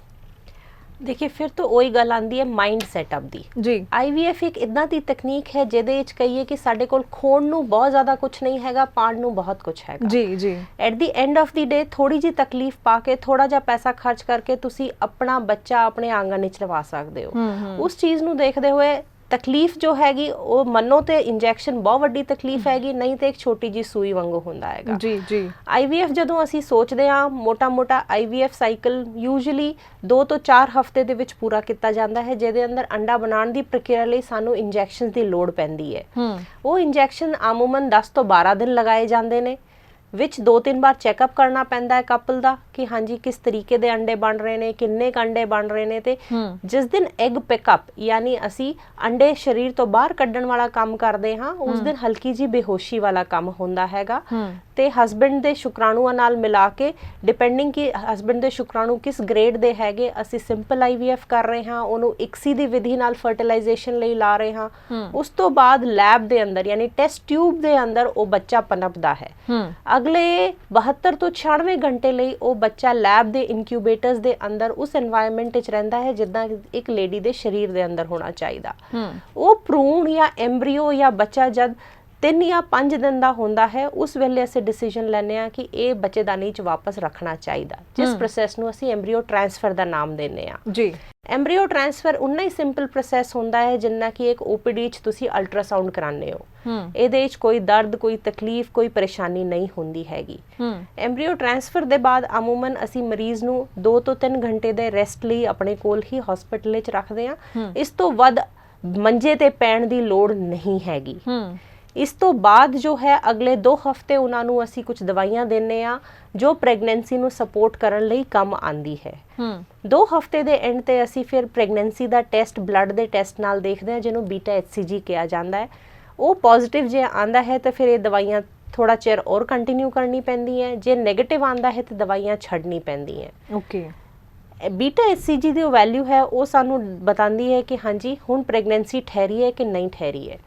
देखिए फिर तो वही गल आती है माइंड सैटअप दी जी। IVF एक इदां दी तकनीक है जिहदे विच कहिए कि साडे कोल खोण नूं बहुत ज़्यादा कुछ नहीं हैगा, पाण नूं बहुत कुछ हैगा जी जी। At the end of the day थोड़ी जी तकलीफ पा के, थोड़ा जिहा पैसा खर्च करके तुसी अपना बच्चा अपने आंगन विच लवा सकदे हो। उस चीज़ नूं देखदे होए तकलीफ जो हैगी वो मनो तो इंजैक्शन बहुत वड्डी तकलीफ हैगी, नहीं तो एक छोटी जी सूई वांगू हुंदा हैगा जी जी। IVF जदों असीं सोचदे हां, मोटा मोटा IVF साइकिल यूजली 2 ਤੋਂ 4 ਹਫ਼ਤੇ ਦੇ ਵਿੱਚ ਪੂਰਾ ਕੀਤਾ ਜਾਂਦਾ ਹੈ, ਜਿਹਦੇ ਅੰਦਰ ਅੰਡਾ ਬਣਾਉਣ ਦੀ ਪ੍ਰਕਿਰਿਆ ਲਈ ਸਾਨੂੰ ਇੰਜੈਕਸ਼ਨ ਦੀ ਲੋੜ ਪੈਂਦੀ ਹੈ। ਉਹ ਇੰਜੈਕਸ਼ਨ ਆਮੂਮਨ 10 ਤੋਂ 12 ਦਿਨ ਲਗਾਏ ਜਾਂਦੇ ਨੇ, ਵਿੱਚ 2-3 ਵਾਰ ਚੈੱਕਅਪ ਕਰਨਾ ਪੈਂਦਾ ਹੈ ਕਪਲ ਦਾ ਕਿ ਹਾਂਜੀ ਕਿਸ ਤਰੀਕੇ ਦੇ ਅੰਡੇ ਬਣ ਰਹੇ ਨੇ, ਕਿੰਨੇ ਅੰਡੇ ਬਣ ਰਹੇ ਨੇ, ਤੇ ਜਿਸ ਦਿਨ ਐਗ ਪਿਕਅਪ ਯਾਨੀ ਅਸੀਂ ਅੰਡੇ ਸਰੀਰ ਤੋਂ ਬਾਹਰ ਕੱਢਣ ਵਾਲਾ ਕੰਮ ਕਰਦੇ ਹਾਂ, ਉਸ ਦਿਨ ਹਲਕੀ ਜੀ ਬੇਹੋਸ਼ੀ ਵਾਲਾ ਕੰਮ ਹੁੰਦਾ ਹੈਗਾ। ਤੇ ਹਸਬੈਂਡ ਦੇ ਸ਼ੁਕਰਾਣੂਆਂ ਨਾਲ ਮਿਲਾ ਕੇ, ਡਿਪੈਂਡਿੰਗ ਕਿ ਹਸਬੈਂਡ ਦੇ ਸ਼ੁਕਰਾਣੂ ਕਿਸ ਗ੍ਰੇਡ ਦੇ ਹੈਗੇ, ਅਸੀਂ ਸਿੰਪਲ IVF ਕਰ ਰਹੇ ਹਾਂ, ਉਹਨੂੰ ICSI ਦੀ ਵਿਧੀ ਨਾਲ ਫਰਟੀਲਾਈਜੇਸ਼ਨ ਲਈ ਲਾ ਰਹੇ ਹਾਂ। ਉਸ ਤੋਂ ਬਾਅਦ ਲੈਬ ਦੇ ਅੰਦਰ ਯਾਨੀ ਟੈਸਟ ਟਿਊਬ ਦੇ ਅੰਦਰ ਉਹ ਬੱਚਾ ਪਨਪਦਾ ਹੈ। ਅਗਲੇ 72 ਤੋਂ 96 ਘੰਟੇ ਲਈ ਉਹ ਬੱਚਾ ਲੈਬ ਦੇ ਇਨਕਿਊਬੇਟਰਸ ਦੇ ਅੰਦਰ ਉਸ এনवायरमेंट ਵਿੱਚ ਰਹਿੰਦਾ ਹੈ ਜਿੱਦਾਂ ਇੱਕ ਲੇਡੀ ਦੇ ਸਰੀਰ ਦੇ ਅੰਦਰ ਹੋਣਾ ਚਾਹੀਦਾ। ਉਹ ਭਰੂਣ ਜਾਂ ਐਮਬ੍ਰੀਓ ਜਾਂ ਬੱਚਾ ਜਦ 3 ਜਾਂ 5 ਦਿਨ ਦਾ ਹੁੰਦਾ ਹੈ ਉਸ ਵੇਲੇ ਅਸੀਂ ਡਿਸੀਜਨ ਲੈਂਦੇ ਹਾਂ ਕਿ ਇਹ ਬੱਚੇਦਾਨੀ 'ਚ ਵਾਪਸ ਰੱਖਣਾ ਚਾਹੀਦਾ, ਜਿਸ ਪ੍ਰੋਸੈਸ ਨੂੰ ਅਸੀਂ ਐਮਬ੍ਰੀਓ ਟ੍ਰਾਂਸਫਰ ਦਾ ਨਾਮ ਦਿੰਦੇ ਹਾਂ ਜੀ। ਐਮਬ੍ਰੀਓ ਟ੍ਰਾਂਸਫਰ ਉਨਾ ਹੀ ਸਿੰਪਲ ਪ੍ਰੋਸੈਸ ਹੁੰਦਾ ਹੈ ਜਿੰਨਾ ਕਿ ਇੱਕ ਓਪੀਡੀ 'ਚ ਤੁਸੀਂ ਅਲਟਰਾਸਾਊਂਡ ਕਰਾਉਂਦੇ ਹੋ। ਇਹਦੇ ਵਿੱਚ ਕੋਈ ਦਰਦ, ਕੋਈ ਤਕਲੀਫ, ਕੋਈ ਪਰੇਸ਼ਾਨੀ ਨਹੀਂ ਹੁੰਦੀ ਹੈਗੀ। ਐਮਬ੍ਰੀਓ ਟ੍ਰਾਂਸਫਰ ਦੇ ਬਾਅਦ ਅਮੂਮਨ ਅਸੀਂ ਮਰੀਜ਼ ਨੂੰ 2 ਤੋਂ 3 ਘੰਟੇ ਦੇ ਰੈਸਟ ਲਈ ਆਪਣੇ ਕੋਲ ਹੀ ਹਸਪੀਟਲ ਵਿੱਚ ਰੱਖਦੇ ਹਾਂ। ਇਸ ਤੋਂ ਵੱਧ ਮੰਜੇ ਤੇ ਪੈਣ ਦੀ ਲੋੜ ਨਹੀਂ ਹੈਗੀ। ਇਸ ਤੋਂ ਬਾਅਦ ਜੋ ਹੈ ਅਗਲੇ 2 ਹਫ਼ਤੇ ਉਹਨਾਂ ਨੂੰ ਅਸੀਂ ਕੁਝ ਦਵਾਈਆਂ ਦਿੰਨੇ ਆ ਜੋ ਪ੍ਰੈਗਨੈਂਸੀ ਨੂੰ ਸਪੋਰਟ ਕਰਨ ਲਈ ਕੰਮ ਆਂਦੀ ਹੈ। 2 ਹਫ਼ਤੇ ਦੇ ਐਂਡ ਤੇ ਅਸੀਂ ਫਿਰ ਪ੍ਰੈਗਨੈਂਸੀ ਦਾ ਟੈਸਟ ਬਲੱਡ ਦੇ ਟੈਸਟ ਨਾਲ ਦੇਖਦੇ ਹਾਂ ਜਿਹਨੂੰ ਬੀਟਾ HCG ਕਿਹਾ ਜਾਂਦਾ ਹੈ। ਉਹ ਪੋਜ਼ਿਟਿਵ ਜੇ ਆਂਦਾ ਹੈ ਤਾਂ ਫਿਰ ਇਹ ਦਵਾਈਆਂ ਥੋੜਾ ਚਿਰ ਔਰ ਕੰਟੀਨਿਊ ਕਰਨੀ ਪੈਂਦੀ ਹੈ, ਜੇ ਨੈਗੇਟਿਵ ਆਂਦਾ ਹੈ ਤਾਂ ਦਵਾਈਆਂ ਛੱਡਣੀ ਪੈਂਦੀਆਂ। ਓਕੇ। ਬੀਟਾ HCG ਦੀ ਵੈਲਿਊ ਹੈ ਉਹ ਸਾਨੂੰ ਬਤਾਉਂਦੀ ਹੈ ਕਿ ਹਾਂਜੀ ਹੁਣ ਪ੍ਰੈਗਨੈਂਸੀ ਠਹਿਰੀ ਹੈ ਕਿ ਨਹੀਂ ਠਹਿਰੀ ਹੈ।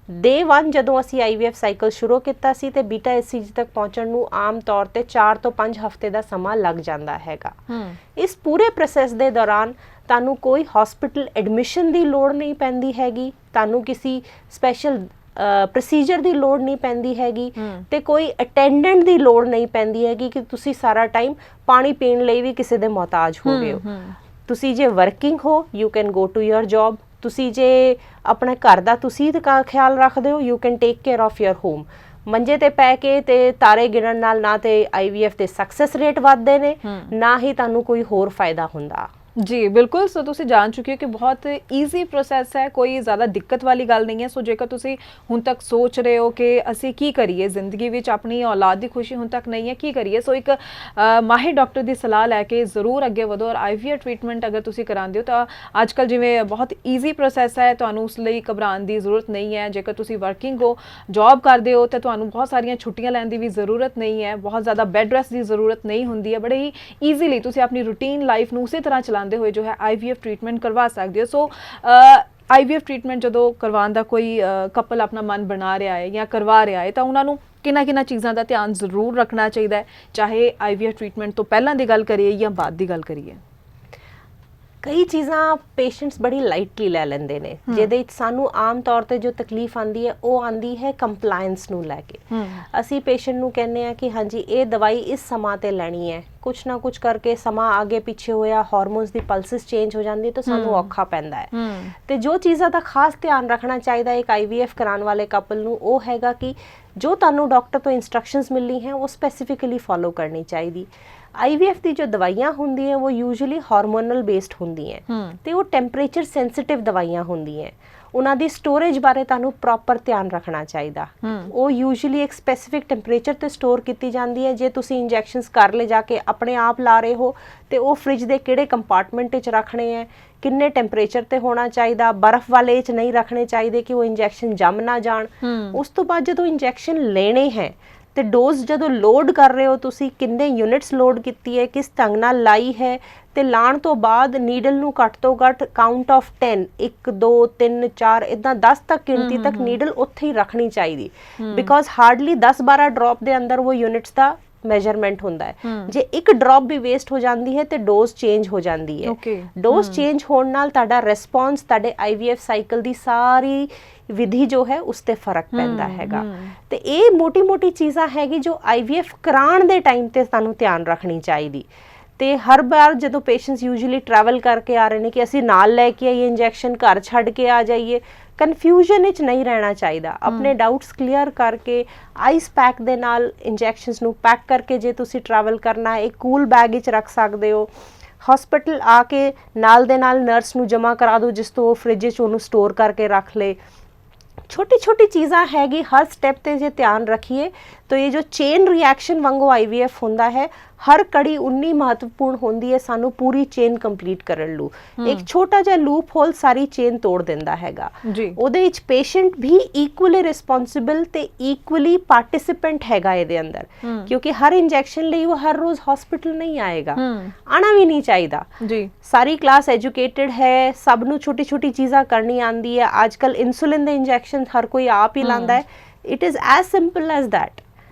Day 1 ਜਦੋਂ ਅਸੀਂ IVF ਸਾਈਕਲ ਸ਼ੁਰੂ ਕੀਤਾ ਸੀ ਤੇ ਬੀਟਾ HCG ਤੱਕ ਪਹੁੰਚਣ ਨੂੰ ਆਮ ਤੌਰ ਤੇ 4 ਤੋਂ 5 ਹਫ਼ਤੇ ਦਾ ਸਮਾਂ ਲੱਗ ਜਾਂਦਾ ਹੈਗਾ। ਇਸ ਪੂਰੇ ਪ੍ਰੋਸੈਸ ਦੇ ਦੌਰਾਨ ਤੁਹਾਨੂੰ ਕੋਈ ਹਸਪੀਟਲ ਐਡਮਿਸ਼ਨ ਦੀ ਲੋੜ ਨਹੀਂ ਪੈਂਦੀ ਹੈਗੀ, ਤੁਹਾਨੂੰ ਕਿਸੇ ਸਪੈਸ਼ਲ ਪ੍ਰੋਸੀਜਰ ਦੀ ਲੋੜ ਨਹੀਂ ਪੈਂਦੀ ਹੈਗੀ ਤੇ ਕੋਈ ਅਟੈਂਡੈਂਟ ਦੀ ਲੋੜ ਨਹੀਂ ਪੈਂਦੀ ਹੈਗੀ ਕਿ ਤੁਸੀਂ ਸਾਰਾ ਟਾਈਮ ਪਾਣੀ ਪੀਣ ਲਈ ਵੀ ਕਿਸੇ ਦੇ ਮੁਹਤਾਜ ਹੋ ਗਏ ਹੋ। ਤੁਸੀਂ ਜੇ ਵਰਕਿੰਗ ਹੋ you can go to your job, ਤੁਸੀਂ ਜੇ ਆਪਣੇ ਘਰ ਦਾ ਤੁਸੀਂ ਖਿਆਲ ਰੱਖਦੇ ਹੋ you can take care of your home. ਮੰਜੇ ਤੇ ਪੈ ਕੇ ਤੇ ਤਾਰੇ ਗਿਣਨ ਨਾਲ ਨਾ ਤੇ IVF ਦੇ ਸਕਸੈਸ ਰੇਟ ਵੱਧਦੇ ਨੇ ਨਾ ਹੀ ਤੁਹਾਨੂੰ ਕੋਈ ਹੋਰ ਫਾਇਦਾ ਹੁੰਦਾ। जी बिल्कुल। सो तुसी जान चुके हो कि बहुत ईजी प्रोसैस है, कोई ज़्यादा दिक्कत वाली गल नहीं है। सो जेकर तुसी हुण तक सोच रहे हो कि असी की करिए जिंदगी विच, अपनी औलाद की खुशी हुण तक नहीं है, की करिए, सो एक माहिर डॉक्टर की सलाह लैके जरूर अगे वधो। और IVF ट्रीटमेंट अगर तुसी करांदे हो तो अजकल जिवें बहुत ईजी प्रोसैस है, तुहानूं उस लई घबराउण की जरूरत नहीं है। जेकर तुसी वर्किंग हो, जॉब करते हो तो तुहानूं बहुत सारियां छुट्टियां लैण दी भी जरूरत नहीं है, बहुत ज़्यादा बैड रेस्ट की जरूरत नहीं हुंदी है। बड़े ही ईजीली तुसी अपनी रूटीन लाइफ नूं उसी तरह चला हुए जो है IVF ट्रीटमेंट करवा सकते हो। सो IVF ट्रीटमेंट जो करवाने का कोई कपल अपना मन बना रहा है या करवा रहा है तो उन्होंने किन्ना चीज़ों का ध्यान जरूर रखना चाहिए, चाहे IVF ट्रीटमेंट तो पहला की गल करिए या बाद की गल करिए। कई चीज़ां पेशेंट्स बड़ी लाइटली लै लेंदे ने, जिहदे विच सानू आम तौर ते जो तकलीफ आंदी है वो आंदी है कंप्लायंस नू लैके। असी पेशेंट नू कहने आ कि हाँ जी ये दवाई इस समा ते लैनी है, कुछ ना कुछ करके समा आगे पिछे होया हार्मोन्स दी पल्सिस चेंज हो जाती है तो सानू औखा पैंदा है। ते जो चीज़ां दा खास ध्यान रखना चाहिए एक IVF कराने वाले कपल नू वो हैगा कि जो तुहानू डॉक्टर तो इंस्ट्रक्शंस मिली हैं वो स्पैसीफिकली फॉलो करनी चाहिए। IVF की जो दवाइयां होंदी हैं वो यूजुअली हार्मोनल बेस्ड होंदी हैं ते वो टैंपरेचर सेंसिटिव दवाइयां होंदी हैं। उन्हां दी स्टोरेज बारे तुहानू प्रॉपर ध्यान रखना चाहिए। वो यूजुअली एक स्पैसीफिक टैंपरेचर ते स्टोर की जाती है। जे तुसी इंजैक्शनस घर ले जाके अपने आप ला रहे हो तो वो फ्रिज के किहड़े कंपार्टमेंट च रखने हैं, किन्ने टैंपरेचर ते होना चाहिए, बर्फ वाले च नहीं रखने चाहिए कि वो इंजैक्शन जम ना जान। उस तो बाद जो इंजैक्शन लेने हैं तो डोज जो लोड कर रहे हो तुसी किन्ने यूनिट्स लोड की है, किस ढंग नाल लाई है, तो लाण तो बाद नीडल नू घट तो घट काउंट ऑफ 10 1 2 3 4 इदा 10 तक गिनती तक नीडल उत्थे ही रखनी चाहिए। बिकॉज हार्डली 10-12 ड्रॉप के अंदर वो यूनिट्स का मेजरमेंट होंदा है। जे एक ड्रॉप भी वेस्ट हो जाती है तो डोज चेंज हो जाती है। डोज चेंज होने नाल तुहाडा रिस्पॉन्स तुहाडे IVF साइकिल की सारी विधि जो है उसते फर्क पैंदा हैगा। ते ये मोटी मोटी चीज़ां हैगी जो IVF कराण दे टाइम ते तुहानूं ध्यान रखनी चाहिए। तो हर बार जो पेशेंट्स यूजुअली ट्रैवल करके आ रहे हैं कि असी नाल लैके आइए इंजैक्शन घर छड्ड के आ जाइए, कन्फ्यूजन विच नहीं रहना चाहिए। अपने डाउट्स क्लीयर करके आइस पैक दे नाल इंजैक्शनस नूं पैक करके जे तुसी ट्रैवल करना है एक कूल बैग विच रख सकते हो। हॉस्पिटल आके नाल दे नाल नर्स नूं जमा करा दो जिस तो फ्रिज च उहनूं स्टोर करके रख ले। छोटी छोटी चीज़ां हैगी, हर स्टैप ते जे ध्यान रखिए तो ये जो चेन रिएक्शन वांगू IVF होंदा है हर कड़ी उन्नी महत्वपूर्ण होंदी है सानू पूरी चेन कंप्लीट करन लू। एक छोटा जिहा लूप होल सारी चेन तोड़ दिंदा हैगा। ओदे विच पेशेंट भी इक्वली रिस्पॉन्सिबल ते इक्वली पार्टिसिपेंट हैगा इहदे अंदर, क्योंकि हर इंजैक्शन लई वो हर रोज हॉस्पिटल नहीं आएगा, आना भी नहीं चाहिए। सारी क्लास एजुकेटेड है, सब नू छोटी छोटी चीज़ां करनी आंदी है। आजकल इंसुलिन दे इंजैक्शन हर कोई आप ही लांदा है। It is as simple as that.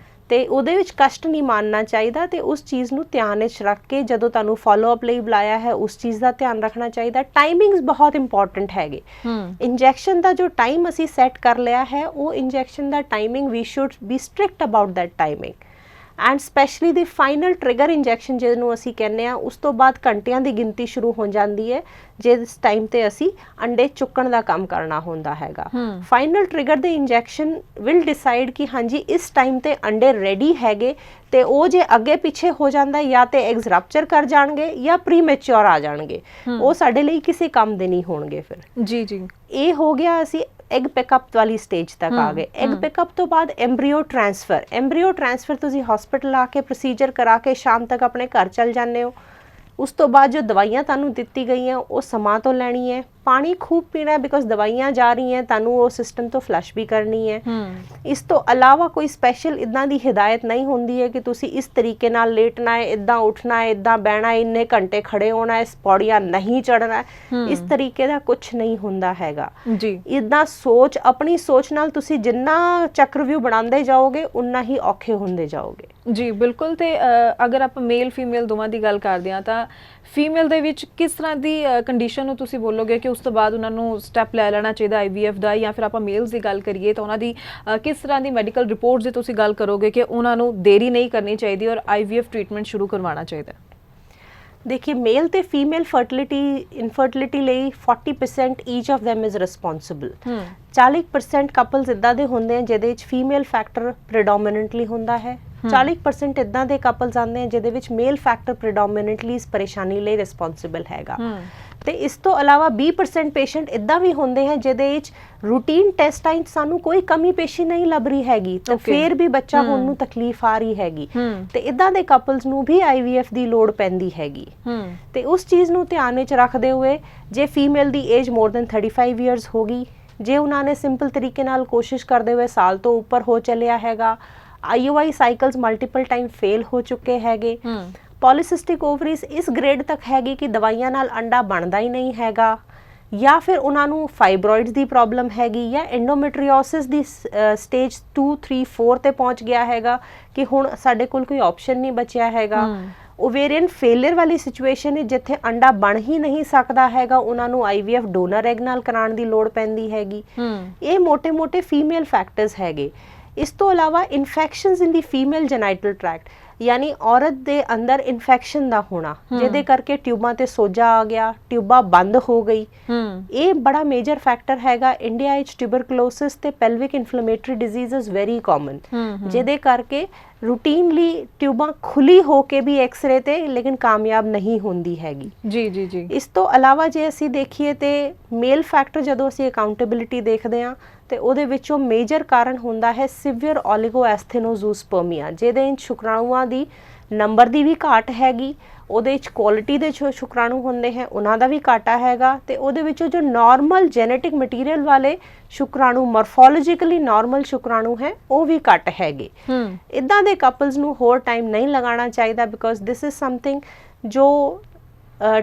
ਤੇ ਉਹਦੇ ਵਿੱਚ ਕਸ਼ਟ ਨਹੀਂ ਮਾਨਣਾ ਚਾਹੀਦਾ ਤੇ ਉਸ ਚੀਜ਼ ਨੂੰ ਧਿਆਨ ਵਿੱਚ ਰੱਖ ਕੇ ਜਦੋਂ ਤੁਹਾਨੂੰ ਫਾਲੋ ਅਪ ਲਈ ਬੁਲਾਇਆ ਹੈ ਉਸ ਚੀਜ਼ ਦਾ ਧਿਆਨ ਰੱਖਣਾ ਚਾਹੀਦਾ। ਟਾਈਮਿੰਗਸ ਬਹੁਤ ਇੰਪੋਰਟੈਂਟ ਹੈਗੇ। ਇੰਜੈਕਸ਼ਨ ਦਾ ਜੋ ਟਾਈਮ ਅਸੀਂ ਸੈੱਟ ਕਰ ਲਿਆ ਹੈ ਉਹ ਇੰਜੈਕਸ਼ਨ ਦਾ ਟਾਈਮਿੰਗ ਵੀ should be strict about that timing and specially the final trigger injection ਜਿਹਨੂੰ ਅਸੀਂ ਕਹਿੰਦੇ ਆ ਉਸ ਤੋਂ ਬਾਅਦ ਘੰਟਿਆਂ ਦੀ ਗਿਣਤੀ ਸ਼ੁਰੂ ਹੋ ਜਾਂਦੀ ਹੈ ਜਿਸ ਟਾਈਮ ਤੇ ਅਸੀਂ ਅੰਡੇ ਚੁੱਕਣ ਦਾ ਕੰਮ ਕਰਨਾ ਹੁੰਦਾ ਹੈਗਾ। ਫਾਈਨਲ ਟ੍ਰਿਗਰ ਦੇ ਇੰਜੈਕਸ਼ਨ ਵਿਲ ਡਿਸਾਈਡ ਕਿ ਹਾਂਜੀ ਇਸ ਟਾਈਮ ਤੇ ਅੰਡੇ ਰੈਡੀ ਹੈਗੇ ਤੇ ਉਹ ਜੇ ਅੱਗੇ ਪਿੱਛੇ ਹੋ ਜਾਂਦਾ ਜਾਂ ਤੇ ਐਗਸ ਰਪਚਰ ਕਰ ਜਾਣਗੇ ਜਾਂ ਪ੍ਰੀਮੈਚੁਰ ਆ ਜਾਣਗੇ, ਉਹ ਸਾਡੇ ਲਈ ਕਿਸੇ ਕੰਮ ਦੇ ਨਹੀਂ ਹੋਣਗੇ। ਫਿਰ ਜੀ ਜੀ ਇਹ ਹੋ ਗਿਆ ਅਸੀਂ ਐਗ ਪਿਕਅਪ ਵਾਲੀ ਸਟੇਜ ਤੱਕ ਆ ਗਏ। ਐਗ ਪਿਕਅਪ ਤੋਂ ਬਾਅਦ ਐਮਬ੍ਰੀਓ ਟ੍ਰਾਂਸਫਰ ਤੁਸੀਂ ਹਸਪੀਟਲ ਆ ਕੇ ਪ੍ਰੋਸੀਜਰ ਕਰਾ ਕੇ ਸ਼ਾਮ ਤੱਕ ਆਪਣੇ ਘਰ ਚਲ ਜਾਂਦੇ ਹੋ। ਉਸ ਤੋਂ ਬਾਅਦ ਜੋ ਦਵਾਈਆਂ ਤੁਹਾਨੂੰ ਦਿੱਤੀ ਗਈਆਂ ਉਹ ਸਮਾਂ ਤੋਂ ਲੈਣੀ ਹੈ। ਪਾਣੀ ਖੂਬ ਪੀਣਾ ਹੈ ਬਿਕੋਜ਼ ਦਵਾਈਆਂ ਜਾ ਰਹੀ ਹੈ, ਤੁਹਾਨੂੰ ਉਹ ਸਿਸਟਮ ਤੋਂ ਫਲਸ਼ ਵੀ ਕਰਨੀ ਹੈ। ਇਸ ਤੋਂ ਇਲਾਵਾ ਕੋਈ ਸਪੈਸ਼ਲ ਇੱਦਾਂ ਦੀ ਹਿਦਾਇਤ ਨਹੀਂ ਹੁੰਦੀ ਹੈ ਕਿ ਤੁਸੀਂ ਇਸ ਤਰੀਕੇ ਨਾਲ ਲੇਟਣਾ ਹੈ, ਇੱਦਾਂ ਉੱਠਣਾ ਹੈ, ਇੱਦਾਂ ਬਹਿਣਾ ਹੈ, ਇੰਨੇ ਘੰਟੇ ਖੜੇ ਹੋਣਾ ਹੈ, ਪੌੜੀਆਂ ਨਹੀਂ ਚੜ੍ਹਨਾ ਹੈ। ਇਸ ਤਰੀਕੇ ਦਾ ਕੁਝ ਨਹੀਂ ਹੁੰਦਾ ਹੈਗਾ ਜੀ। ਇੱਦਾਂ ਆਪਣੀ ਸੋਚ ਨਾਲ ਤੁਸੀਂ ਜਿੰਨਾ ਚੱਕਰਵਿਊਹ ਬਣਾਉਂਦੇ ਜਾਓਗੇ ਉਨਾ ਹੀ ਔਖੇ ਹੁੰਦੇ ਜਾਓਗੇ। ਜੀ ਬਿਲਕੁਲ। ਤੇ ਅਗਰ ਆਪਾਂ ਮੇਲ ਫੀਮੇਲ ਦੋਵਾਂ ਦੀ ਗੱਲ ਕਰਦੇ ਹਾਂ ਤਾਂ ਫੀਮੇਲ ਦੇ ਵਿੱਚ ਕਿਸ ਤਰ੍ਹਾਂ ਦੀ ਕੰਡੀਸ਼ਨ ਨੂੰ ਤੁਸੀਂ ਬੋਲੋਗੇ ਕਿ ਉਸ ਤੋਂ ਬਾਅਦ ਉਹਨਾਂ ਨੂੰ ਸਟੈਪ ਲੈ ਲੈਣਾ ਚਾਹੀਦਾ IVF ਦਾ, ਜਾਂ ਫਿਰ ਆਪਾਂ ਮੇਲਸ ਦੀ ਗੱਲ ਕਰੀਏ ਤਾਂ ਉਹਨਾਂ ਦੀ ਕਿਸ ਤਰ੍ਹਾਂ ਦੀ ਮੈਡੀਕਲ ਰਿਪੋਰਟਸ ਦੀ ਤੁਸੀਂ ਗੱਲ ਕਰੋਗੇ ਕਿ ਉਹਨਾਂ ਨੂੰ ਦੇਰੀ ਨਹੀਂ ਕਰਨੀ ਚਾਹੀਦੀ ਔਰ IVF ਟ੍ਰੀਟਮੈਂਟ ਸ਼ੁਰੂ ਕਰਵਾਉਣਾ ਚਾਹੀਦਾ? ਦੇਖिए मेल ਤੇ ਫੀਮੇਲ ਇਨਫਰਟੀਲਿਟੀ ਲਈ 40% each of them is responsible. 40% couples ਇਦਾਂ ਦੇ ਹੁੰਦੇ ਆ ਜਿਹਦੇ ਵਿੱਚ ਫੀਮੇਲ ਫੈਕਟਰ ਪ੍ਰੀਡੋਮੀਨੈਂਟਲੀ ਹੁੰਦਾ ਹੈ। 40% ਇਦਾਂ ਦੇ ਕਪਲਸ ਆਉਂਦੇ ਆ ਜਿਹਦੇ ਵਿੱਚ ਮੇਲ ਫੈਕਟਰ ਪ੍ਰੀਡੋਮੀਨੈਂਟਲੀ ਇਸ ਪਰੇਸ਼ਾਨੀ ਲਈ ਰਿਸਪੌਂਸਿਬਲ ਹੈਗਾ। ਤੇ ਇਸ ਤੋਂ ਇਲਾਵਾ 20% ਪੇਸ਼ੈਂਟ ਇਦਾਂ ਵੀ ਹੁੰਦੇ ਹੈ ਜਿਹਦੇ ਵਿੱਚ ਰੂਟੀਨ ਟੈਸਟਾਂ 'ਚ ਸਾਨੂੰ ਕੋਈ ਕਮੀ ਪੇਸ਼ੀ ਨਹੀਂ ਲੱਭ ਰਹੀ ਹੈਗੀ ਤੇ ਫਿਰ ਵੀ ਬੱਚਾ ਹੋਣ ਨੂੰ ਤਕਲੀਫ ਆ ਰਹੀ ਹੈਗੀ ਤੇ ਇਦਾਂ ਦੇ ਕਪਲਸ ਨੂੰ ਵੀ IVF ਦੀ ਲੋੜ ਪੈਂਦੀ ਹੈਗੀ। ਤੇ ਉਸ ਚੀਜ਼ ਨੂੰ ਧਿਆਨ ਵਿੱਚ ਰੱਖਦੇ ਹੋਏ ਜੇ ਫੀਮੇਲ ਦੀ ਏਜ ਮੋਰ ਦੈਨ 35 ਇਅਰਸ ਹੋ ਗਈ, ਜੇ ਉਹਨਾਂ ਨੇ ਸਿੰਪਲ ਤਰੀਕੇ ਨਾਲ ਕੋਸ਼ਿਸ਼ ਕਰਦੇ ਹੋਏ ਸਾਲ ਤੋਂ ਉੱਪਰ ਹੋ ਚੱਲਿਆ ਹੈਗਾ, IUI cycles multiple time fail ਹੋ ਚੁੱਕੇ ਹੈਗੇ, ਪੋਲੀਸਿਸਟਿਕ ਓਵਰੀਜ਼ ਇਸ ਗ੍ਰੇਡ ਤੱਕ ਹੈਗੀ ਕਿ ਦਵਾਈਆਂ ਨਾਲ ਅੰਡਾ ਬਣਦਾ ਹੀ ਨਹੀਂ ਹੈਗਾ, ਜਾਂ ਫਿਰ ਉਹਨਾਂ ਨੂੰ ਫਾਈਬਰੋਇਡਸ ਦੀ ਪ੍ਰੋਬਲਮ ਹੈਗੀ ਜਾਂ ਐਂਡੋਮੈਟਰੀਓਸਿਸ ਦੀ ਸਟੇਜ 2, 3, 4 ਤੇ ਪਹੁੰਚ ਗਿਆ ਹੈਗਾ ਕਿ ਹੁਣ ਸਾਡੇ ਕੋਲ ਕੋਈ ਆਪਸ਼ਨ ਨਹੀਂ ਬਚਿਆ ਹੈਗਾ। ਓਵੇਰੀਅਨ ਫੇਲਿਅਰ ਵਾਲੀ ਸਿਚੁਏਸ਼ਨ ਹੈ ਜਿੱਥੇ ਅੰਡਾ ਬਣ ਹੀ ਨਹੀਂ ਸਕਦਾ ਹੈਗਾ, ਉਹਨਾਂ ਨੂੰ IVF ਡੋਨਰ ਐਗ ਨਾਲ ਕਰਾਉਣ ਦੀ ਲੋੜ ਪੈਂਦੀ ਹੈਗੀ। ਇਹ ਮੋٹے-ਮੋٹے ਫੀਮੇਲ ਫੈਕਟਰਸ ਹੈਗੇ। ਇਸ ਤੋਂ ਇਲਾਵਾ ਇਨਫੈਕਸ਼ਨਸ ਇਨ ਦੀ ਫੀਮੇਲ ਜੈਨਾਈਟਲ ਟਰੈਕਟ, ਯਾਨੀ ਔਰਤ ਦੇ ਅੰਦਰ ਇਨਫੈਕਸ਼ਨ ਦਾ ਹੋਣਾ ਜਿਹਦੇ ਕਰਕੇ ਟਿਊਬਾਂ ਤੇ ਸੋਜਾ ਆ ਗਿਆ, ਟਿਊਬਾਂ ਬੰਦ ਹੋ ਗਈ, ਇਹ ਬੜਾ ਮੇਜਰ ਫੈਕਟਰ ਹੈਗਾ। ਇੰਡੀਆ ਵਿੱਚ ਟਿਊਬਰਕਲੋਸਿਸ ਤੇ pelvic inflammatory diseases very common, ਜਿਹਦੇ ਕਰਕੇ ਰੂਟੀਨਲੀ ਟਿਊਬਾਂ ਖੁੱਲੀ ਹੋ ਕੇ ਵੀ ਐਕਸਰੇ ਤੇ ਲੇਕਿਨ ਕਾਮਯਾਬ ਨਹੀਂ ਹੁੰਦੀ ਹੈਗੀ। ਜੀ ਜੀ ਜੀ। ਇਸ ਤੋਂ ਇਲਾਵਾ ਜੇ ਅਸੀਂ ਦੇਖੀਏ ਤੇ ਮੇਲ ਫੈਕਟਰ ਜਦੋਂ ਅਸੀਂ ਅਕਾਊਂਟੇਬਿਲਿਟੀ ਦੇਖਦੇ ਹਾਂ ਤੇ ਉਹਦੇ ਵਿੱਚੋਂ ਮੇਜਰ ਕਾਰਨ ਹੁੰਦਾ ਹੈ ਸਿਵੀਅਰ ਓਲੀਗੋਐਸਥੇਨੋਜ਼ੂਸਪਰਮੀਆ, ਜਿਹਦੇ ਵਿੱਚ ਸ਼ੁਕਰਾਣੂਆਂ ਦੀ ਨੰਬਰ ਦੀ ਵੀ ਘਾਟ ਹੈਗੀ, ਉਹਦੇ ਵਿੱਚ ਕੁਆਲਿਟੀ ਦੇ ਜੋ ਸ਼ੁਕਰਾਣੂ ਹੁੰਦੇ ਹੈ ਉਹਨਾਂ ਦਾ ਵੀ ਘਾਟਾ ਹੈਗਾ ਤੇ ਉਹਦੇ ਵਿੱਚੋਂ ਜੋ ਨਾਰਮਲ ਜੈਨੇਟਿਕ ਮਟੀਰੀਅਲ ਵਾਲੇ ਸ਼ੁਕਰਾਣੂ ਮਾਰਫੋਲੋਜੀਕਲੀ ਨਾਰਮਲ ਸ਼ੁਕਰਾਣੂ ਹੈ ਉਹ ਵੀ ਘੱਟ ਹੈਗੇ। ਇਦਾਂ ਦੇ ਕਪਲਸ ਨੂੰ ਹੋਰ ਟਾਈਮ ਨਹੀਂ ਲਗਾਉਣਾ ਚਾਹੀਦਾ ਬਿਕੋਜ਼ ਦਿਸ ਇਜ਼ ਸਮਥਿੰਗ ਜੋ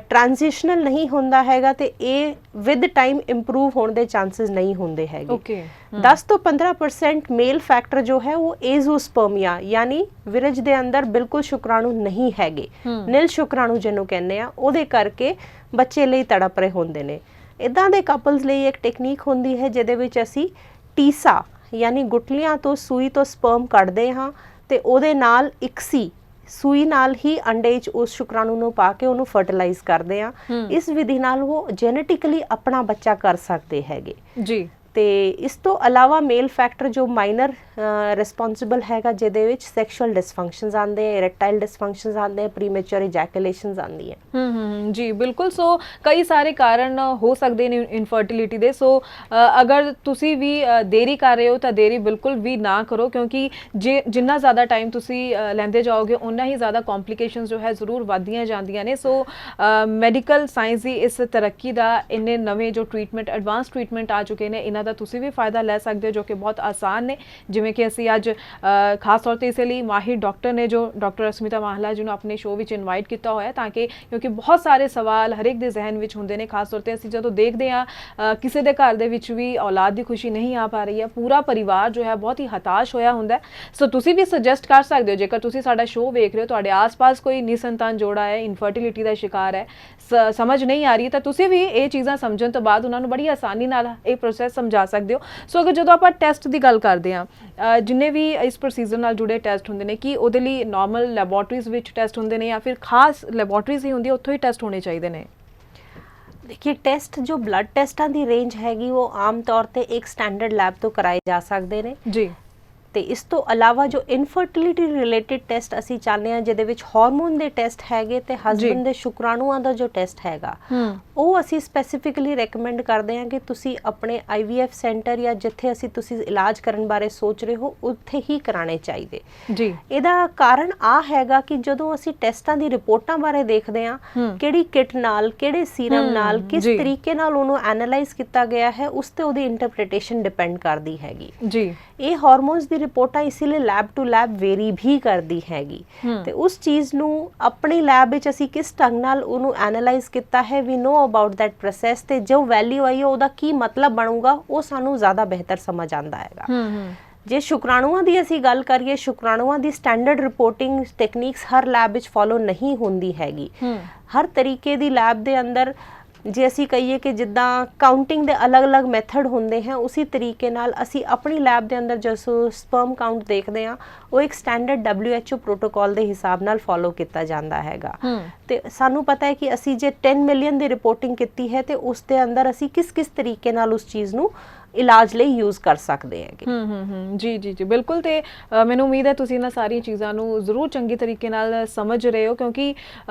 ਟ੍ਰਾਂਜੀਸ਼ਨਲ ਨਹੀਂ ਹੁੰਦਾ ਹੈਗਾ ਤੇ ਇਹ ਵਿਦ ਟਾਈਮ ਇੰਪਰੂਵ ਹੋਣ ਦੇ ਚਾਂਸਸ ਨਹੀਂ ਹੁੰਦੇ ਹੈਗੇ। 10 ਤੋਂ 15% ਮੇਲ ਫੈਕਟਰ ਜੋ ਹੈ ਉਹ ਏਜ਼ੋਸਪਰਮੀਆ ਯਾਨੀ ਵਿਰਜ ਦੇ ਅੰਦਰ ਬਿਲਕੁਲ ਸ਼ੁਕਰਾਣੂ ਨਹੀਂ ਹੈਗੇ, ਨਿਲ ਸ਼ੁਕਰਾਣੂ ਜਿਹਨੂੰ ਕਹਿੰਦੇ ਆ, ਉਹਦੇ ਕਰਕੇ ਬੱਚੇ ਲਈ ਤੜਪ ਰਹੇ ਹੁੰਦੇ ਨੇ। ਇਦਾਂ ਦੇ ਕਪਲਸ ਲਈ ਇੱਕ ਟੈਕਨੀਕ ਹੁੰਦੀ ਹੈ ਜਿਹਦੇ ਵਿੱਚ ਅਸੀਂ ਟੀਸਾ ਯਾਨੀ ਗੁਟਲੀਆਂ ਤੋਂ ਸੂਈ ਤੋਂ ਸਪਰਮ ਕੱਢਦੇ ਹਾਂ ਤੇ ਉਹਦੇ ਨਾਲ ਇਕਸੀ ਸੂਈ ਨਾਲ ਹੀ ਅੰਡੇ 'ਚ ਉਸ ਸ਼ੁਕਰਾਣੂ ਨੂੰ ਪਾ ਕੇ ਉਹਨੂੰ ਫਰਟੀਲਾਈਜ਼ ਕਰਦੇ ਆ। ਇਸ ਵਿਧੀ ਨਾਲ ਉਹ ਜੈਨੇਟਿਕਲੀ ਆਪਣਾ ਬੱਚਾ ਕਰ ਸਕਦੇ ਹੈਗੇ ਜੀ। ਤੇ ਇਸ ਤੋਂ ਇਲਾਵਾ ਮੇਲ ਫੈਕਟਰ ਜੋ ਮਾਈਨਰ ਰਿਸਪੌਂਸਿਬਲ ਹੈਗਾ ਜਿਹਦੇ ਵਿੱਚ ਸੈਕਸ਼ੂਅਲ ਡਿਸਫੰਕਸ਼ਨਸ ਆਉਂਦੇ ਆ, ਇਰੈਕਟਾਈਲ ਡਿਸਫੰਕਸ਼ਨਸ ਆਉਂਦੇ ਆ, ਪ੍ਰੀਮੈਚੁਰ ਇਜੈਕੂਲੇਸ਼ਨਸ ਆਉਂਦੀਆਂ। ਜੀ ਬਿਲਕੁਲ। ਸੋ ਕਈ ਸਾਰੇ ਕਾਰਨ ਹੋ ਸਕਦੇ ਨੇ ਇਨਫਰਟੀਲਿਟੀ ਦੇ। ਸੋ ਅਗਰ ਤੁਸੀਂ ਵੀ ਦੇਰੀ ਕਰ ਰਹੇ ਹੋ ਤਾਂ ਦੇਰੀ ਬਿਲਕੁਲ ਵੀ ਨਾ ਕਰੋ ਕਿਉਂਕਿ ਜਿੰਨਾ ਜ਼ਿਆਦਾ ਟਾਈਮ ਤੁਸੀਂ ਲੈਂਦੇ ਜਾਓਗੇ ਉਨਾ ਹੀ ਜ਼ਿਆਦਾ ਕੰਪਲਿਕੇਸ਼ਨਸ ਜੋ ਹੈ ਜ਼ਰੂਰ ਵੱਧਦੀਆਂ ਜਾਂਦੀਆਂ ਨੇ। ਸੋ ਮੈਡੀਕਲ ਸਾਇੰਸ ਦੀ ਇਸ ਤਰੱਕੀ ਦਾ ਇੰਨੇ ਨਵੇਂ ਜੋ ਟ੍ਰੀਟਮੈਂਟ ਐਡਵਾਂਸ ਟ੍ਰੀਟਮੈਂਟ ਆ ਚੁੱਕੇ ਨੇ ਇਹਨਾਂ ਦਾ ਤੁਸੀਂ ਵੀ ਫਾਇਦਾ ਲੈ ਸਕਦੇ ਹੋ ਜੋ ਕਿ ਬਹੁਤ ਆਸਾਨ ਨੇ, ਜਿਵੇਂ ਕਿ ਅਸੀਂ ਅੱਜ ਖਾਸ ਤੌਰ ਤੇ ਇਸ ਲਈ ਮਾਹਿਰ ਡਾਕਟਰ ਨੇ ਜੋ ਡਾਕਟਰ ਅਸਮਿਤਾ ਮਾਹਲਾ ਜੀ ਨੂੰ ਆਪਣੇ ਸ਼ੋਅ ਵਿੱਚ ਇਨਵਾਈਟ ਕੀਤਾ ਹੋਇਆ ਤਾਂ ਕਿ ਕਿਉਂਕਿ ਬਹੁਤ ਸਾਰੇ ਸਵਾਲ ਹਰੇਕ ਦੇ ਜ਼ਿਹਨ ਵਿੱਚ ਹੁੰਦੇ ਨੇ। ਖਾਸ ਤੌਰ ਤੇ ਅਸੀਂ ਜਦੋਂ ਦੇਖਦੇ ਹਾਂ ਕਿਸੇ ਦੇ ਘਰ ਦੇ ਵਿੱਚ ਵੀ ਔਲਾਦ ਦੀ ਖੁਸ਼ੀ ਨਹੀਂ ਆ ਪਾ ਰਹੀ ਹੈ, ਪੂਰਾ ਪਰਿਵਾਰ ਜੋ ਹੈ ਬਹੁਤ ਹੀ ਹਤਾਸ਼ ਹੋਇਆ ਹੁੰਦਾ। ਸੋ ਤੁਸੀਂ ਵੀ ਸੁਜੈਸਟ ਕਰ ਸਕਦੇ ਹੋ, ਜੇਕਰ ਤੁਸੀਂ ਸਾਡਾ ਸ਼ੋਅ ਵੇਖ ਰਹੇ ਹੋ, ਤੁਹਾਡੇ ਆਸ-ਪਾਸ ਕੋਈ ਨਿਸੰਤਾਨ ਜੋੜਾ ਹੈ, ਇਨਫਰਟੀਲਿਟੀ ਦਾ ਸ਼ਿਕਾਰ ਹੈ, ਸਮਝ ਨਹੀਂ ਆ ਰਹੀ, ਤਾਂ ਤੁਸੀਂ ਵੀ ਇਹ ਚੀਜ਼ਾਂ ਸਮਝਣ ਤੋਂ ਬਾਅਦ ਉਹਨਾਂ ਨੂੰ ਬੜੀ ਆਸਾਨੀ ਨਾਲ ਇਹ ਪ੍ਰੋਸੈਸ ਸਮਝਾ ਸਕਦੇ ਹੋ। ਸੋ ਅਗਰ ਜਦੋਂ ਆਪਾਂ ਟੈਸਟ ਦੀ ਗੱਲ ਕਰਦੇ ਹਾਂ, ਜਿੰਨੇ ਵੀ ਇਸ ਪ੍ਰੋਸੀਜਰ ਨਾਲ ਜੁੜੇ ਟੈਸਟ ਹੁੰਦੇ ਨੇ, ਕਿ ਉਹਦੇ ਲਈ ਨਾਰਮਲ ਲੈਬੋਰਟਰੀਜ਼ ਵਿੱਚ ਟੈਸਟ ਹੁੰਦੇ ਨੇ ਜਾਂ ਫਿਰ ਖਾਸ ਲੈਬੋਰਟਰੀਜ਼ ਹੀ ਹੁੰਦੀ ਉੱਥੋਂ ਹੀ ਟੈਸਟ ਹੋਣੇ ਚਾਹੀਦੇ ਨੇ? देखिए टेस्ट जो ब्लड टेस्टां दी रेंज हैगी वो आम तौर ते एक स्टैंडर्ड लैब तो कराए जा सकते हैं जी। ਤੇ ਇਸ ਤੋਂ ਇਲਾਵਾ ਜੋ ਇਨਫਰਟੀਲਿਟੀ ਰਿਲੇਟਡ ਟੈਸਟ ਅਸੀਂ ਚਾਹੁੰਦੇ ਹਾਂ ਜਿਹਦੇ ਵਿੱਚ ਹਾਰਮੋਨ ਦੇ ਟੈਸਟ ਹੈਗੇ ਤੇ ਹਸਬੰਡ ਦੇ ਸ਼ੁਕਰਾਣੂਆਂ ਦਾ ਜੋ ਟੈਸਟ ਹੈਗਾ ਉਹ ਅਸੀਂ ਸਪੈਸੀਫਿਕਲੀ ਰეკਮੈਂਡ ਕਰਦੇ ਹਾਂ ਕਿ ਤੁਸੀਂ ਆਪਣੇ IVF ਸੈਂਟਰ ਜਾਂ ਜਿੱਥੇ ਤੁਸੀਂ ਇਲਾਜ ਕਰਨ ਬਾਰੇ ਸੋਚ ਰਹੇ ਹੋ ਉੱਥੇ ਹੀ ਕਰਾਣੇ ਚਾਹੀਦੇ ਜੀ। ਇਹਦਾ ਕਾਰਨ ਆ ਹੈਗਾ ਕਿ ਜਦੋਂ ਅਸੀਂ ਟੈਸਟਾਂ ਦੀ ਰਿਪੋਰਟਾਂ ਬਾਰੇ ਦੇਖਦੇ ਹਾਂ ਕਿਹੜੀ ਕਿਟ ਨਾਲ ਕਿਹੜੇ ਸੀਰਮ ਨਾਲ ਕਿਸ ਤਰੀਕੇ ਨਾਲ ਉਹਨੂੰ ਐਨਾਲਾਈਜ਼ ਕੀਤਾ ਗਿਆ ਹੈ ਉਸ ਤੇ ਉਹਦੀ ਇੰਟਰਪ੍ਰੀਟੇਸ਼ਨ ਡਿਪੈਂਡ ਕਰਦੀ ਹੈਗੀ ਜੀ। ਇਹ ਹਾਰਮੋਨਸ ਦੀ ਰਿਪੋਰਟਾਂ ਇਸੀलिए ਲੈਬ ਟੂ ਲੈਬ ਵੇਰੀ ਵੀ ਕਰਦੀ ਹੈਗੀ ਤੇ ਉਸ ਚੀਜ਼ ਨੂੰ ਆਪਣੀ ਲੈਬ ਵਿੱਚ ਅਸੀਂ ਕਿਸ ਢੰਗ ਨਾਲ ਉਹਨੂੰ ਐਨਾਲਾਈਜ਼ ਕੀਤਾ ਹੈ ਵੀ ਨੋ ਅਬਾਊਟ ਦੈਟ ਪ੍ਰੋਸੈਸ ਤੇ ਜੋ ਵੈਲਿਊ ਆਈ ਉਹਦਾ ਕੀ ਮਤਲਬ ਬਣੂਗਾ ਉਹ ਸਾਨੂੰ ਜ਼ਿਆਦਾ ਬਿਹਤਰ ਸਮਝ ਆਉਂਦਾ ਹੈਗਾ। ਜੇ ਸ਼ੁਕਰਾਣੂਆਂ ਦੀ ਅਸੀਂ ਗੱਲ ਕਰੀਏ, ਸ਼ੁਕਰਾਣੂਆਂ ਦੀ ਸਟੈਂਡਰਡ ਰਿਪੋਰਟਿੰਗ ਟੈਕਨੀਕਸ ਹਰ ਲੈਬ ਵਿੱਚ ਫੋਲੋ ਨਹੀਂ ਹੁੰਦੀ ਹੈਗੀ। ਹਰ ਤਰੀਕੇ ਦੀ ਲੈਬ ਦੇ ਅੰਦਰ ਜੇ ਅਸੀਂ ਕਹੀਏ ਕਿ ਜਿੱਦਾਂ ਕਾਊਂਟਿੰਗ ਦੇ ਅਲੱਗ-ਅਲੱਗ ਮੈਥਡ ਹੁੰਦੇ ਹਨ ਉਸੇ ਤਰੀਕੇ ਨਾਲ ਅਸੀਂ ਆਪਣੀ ਲੈਬ ਦੇ ਅੰਦਰ ਜੋ ਸਪਰਮ ਕਾਊਂਟ ਦੇਖਦੇ ਹਾਂ ਉਹ ਇੱਕ ਸਟੈਂਡਰਡ WHO ਪ੍ਰੋਟੋਕਾਲ ਦੇ ਹਿਸਾਬ ਨਾਲ ਫੋਲੋ ਕੀਤਾ ਜਾਂਦਾ ਹੈਗਾ ਤੇ ਸਾਨੂੰ ਪਤਾ ਹੈ ਕਿ ਅਸੀਂ ਜੇ 10 ਮਿਲੀਅਨ ਦੀ ਰਿਪੋਰਟਿੰਗ ਕੀਤੀ ਹੈ ਤੇ ਉਸ ਦੇ ਅੰਦਰ ਅਸੀਂ ਕਿਸ ਤਰੀਕੇ ਨਾਲ ਉਸ ਚੀਜ਼ ਨੂੰ ਇਲਾਜ ਲਈ ਯੂਜ਼ ਕਰ ਸਕਦੇ ਹੈਗੇ। ਜੀ ਬਿਲਕੁਲ। ਤੇ ਮੈਨੂੰ ਉਮੀਦ ਹੈ ਤੁਸੀਂ ਇਹਨਾਂ ਸਾਰੀਆਂ ਚੀਜ਼ਾਂ ਨੂੰ ਜ਼ਰੂਰ ਚੰਗੇ ਤਰੀਕੇ ਨਾਲ ਸਮਝ ਰਹੇ ਹੋ ਕਿਉਂਕਿ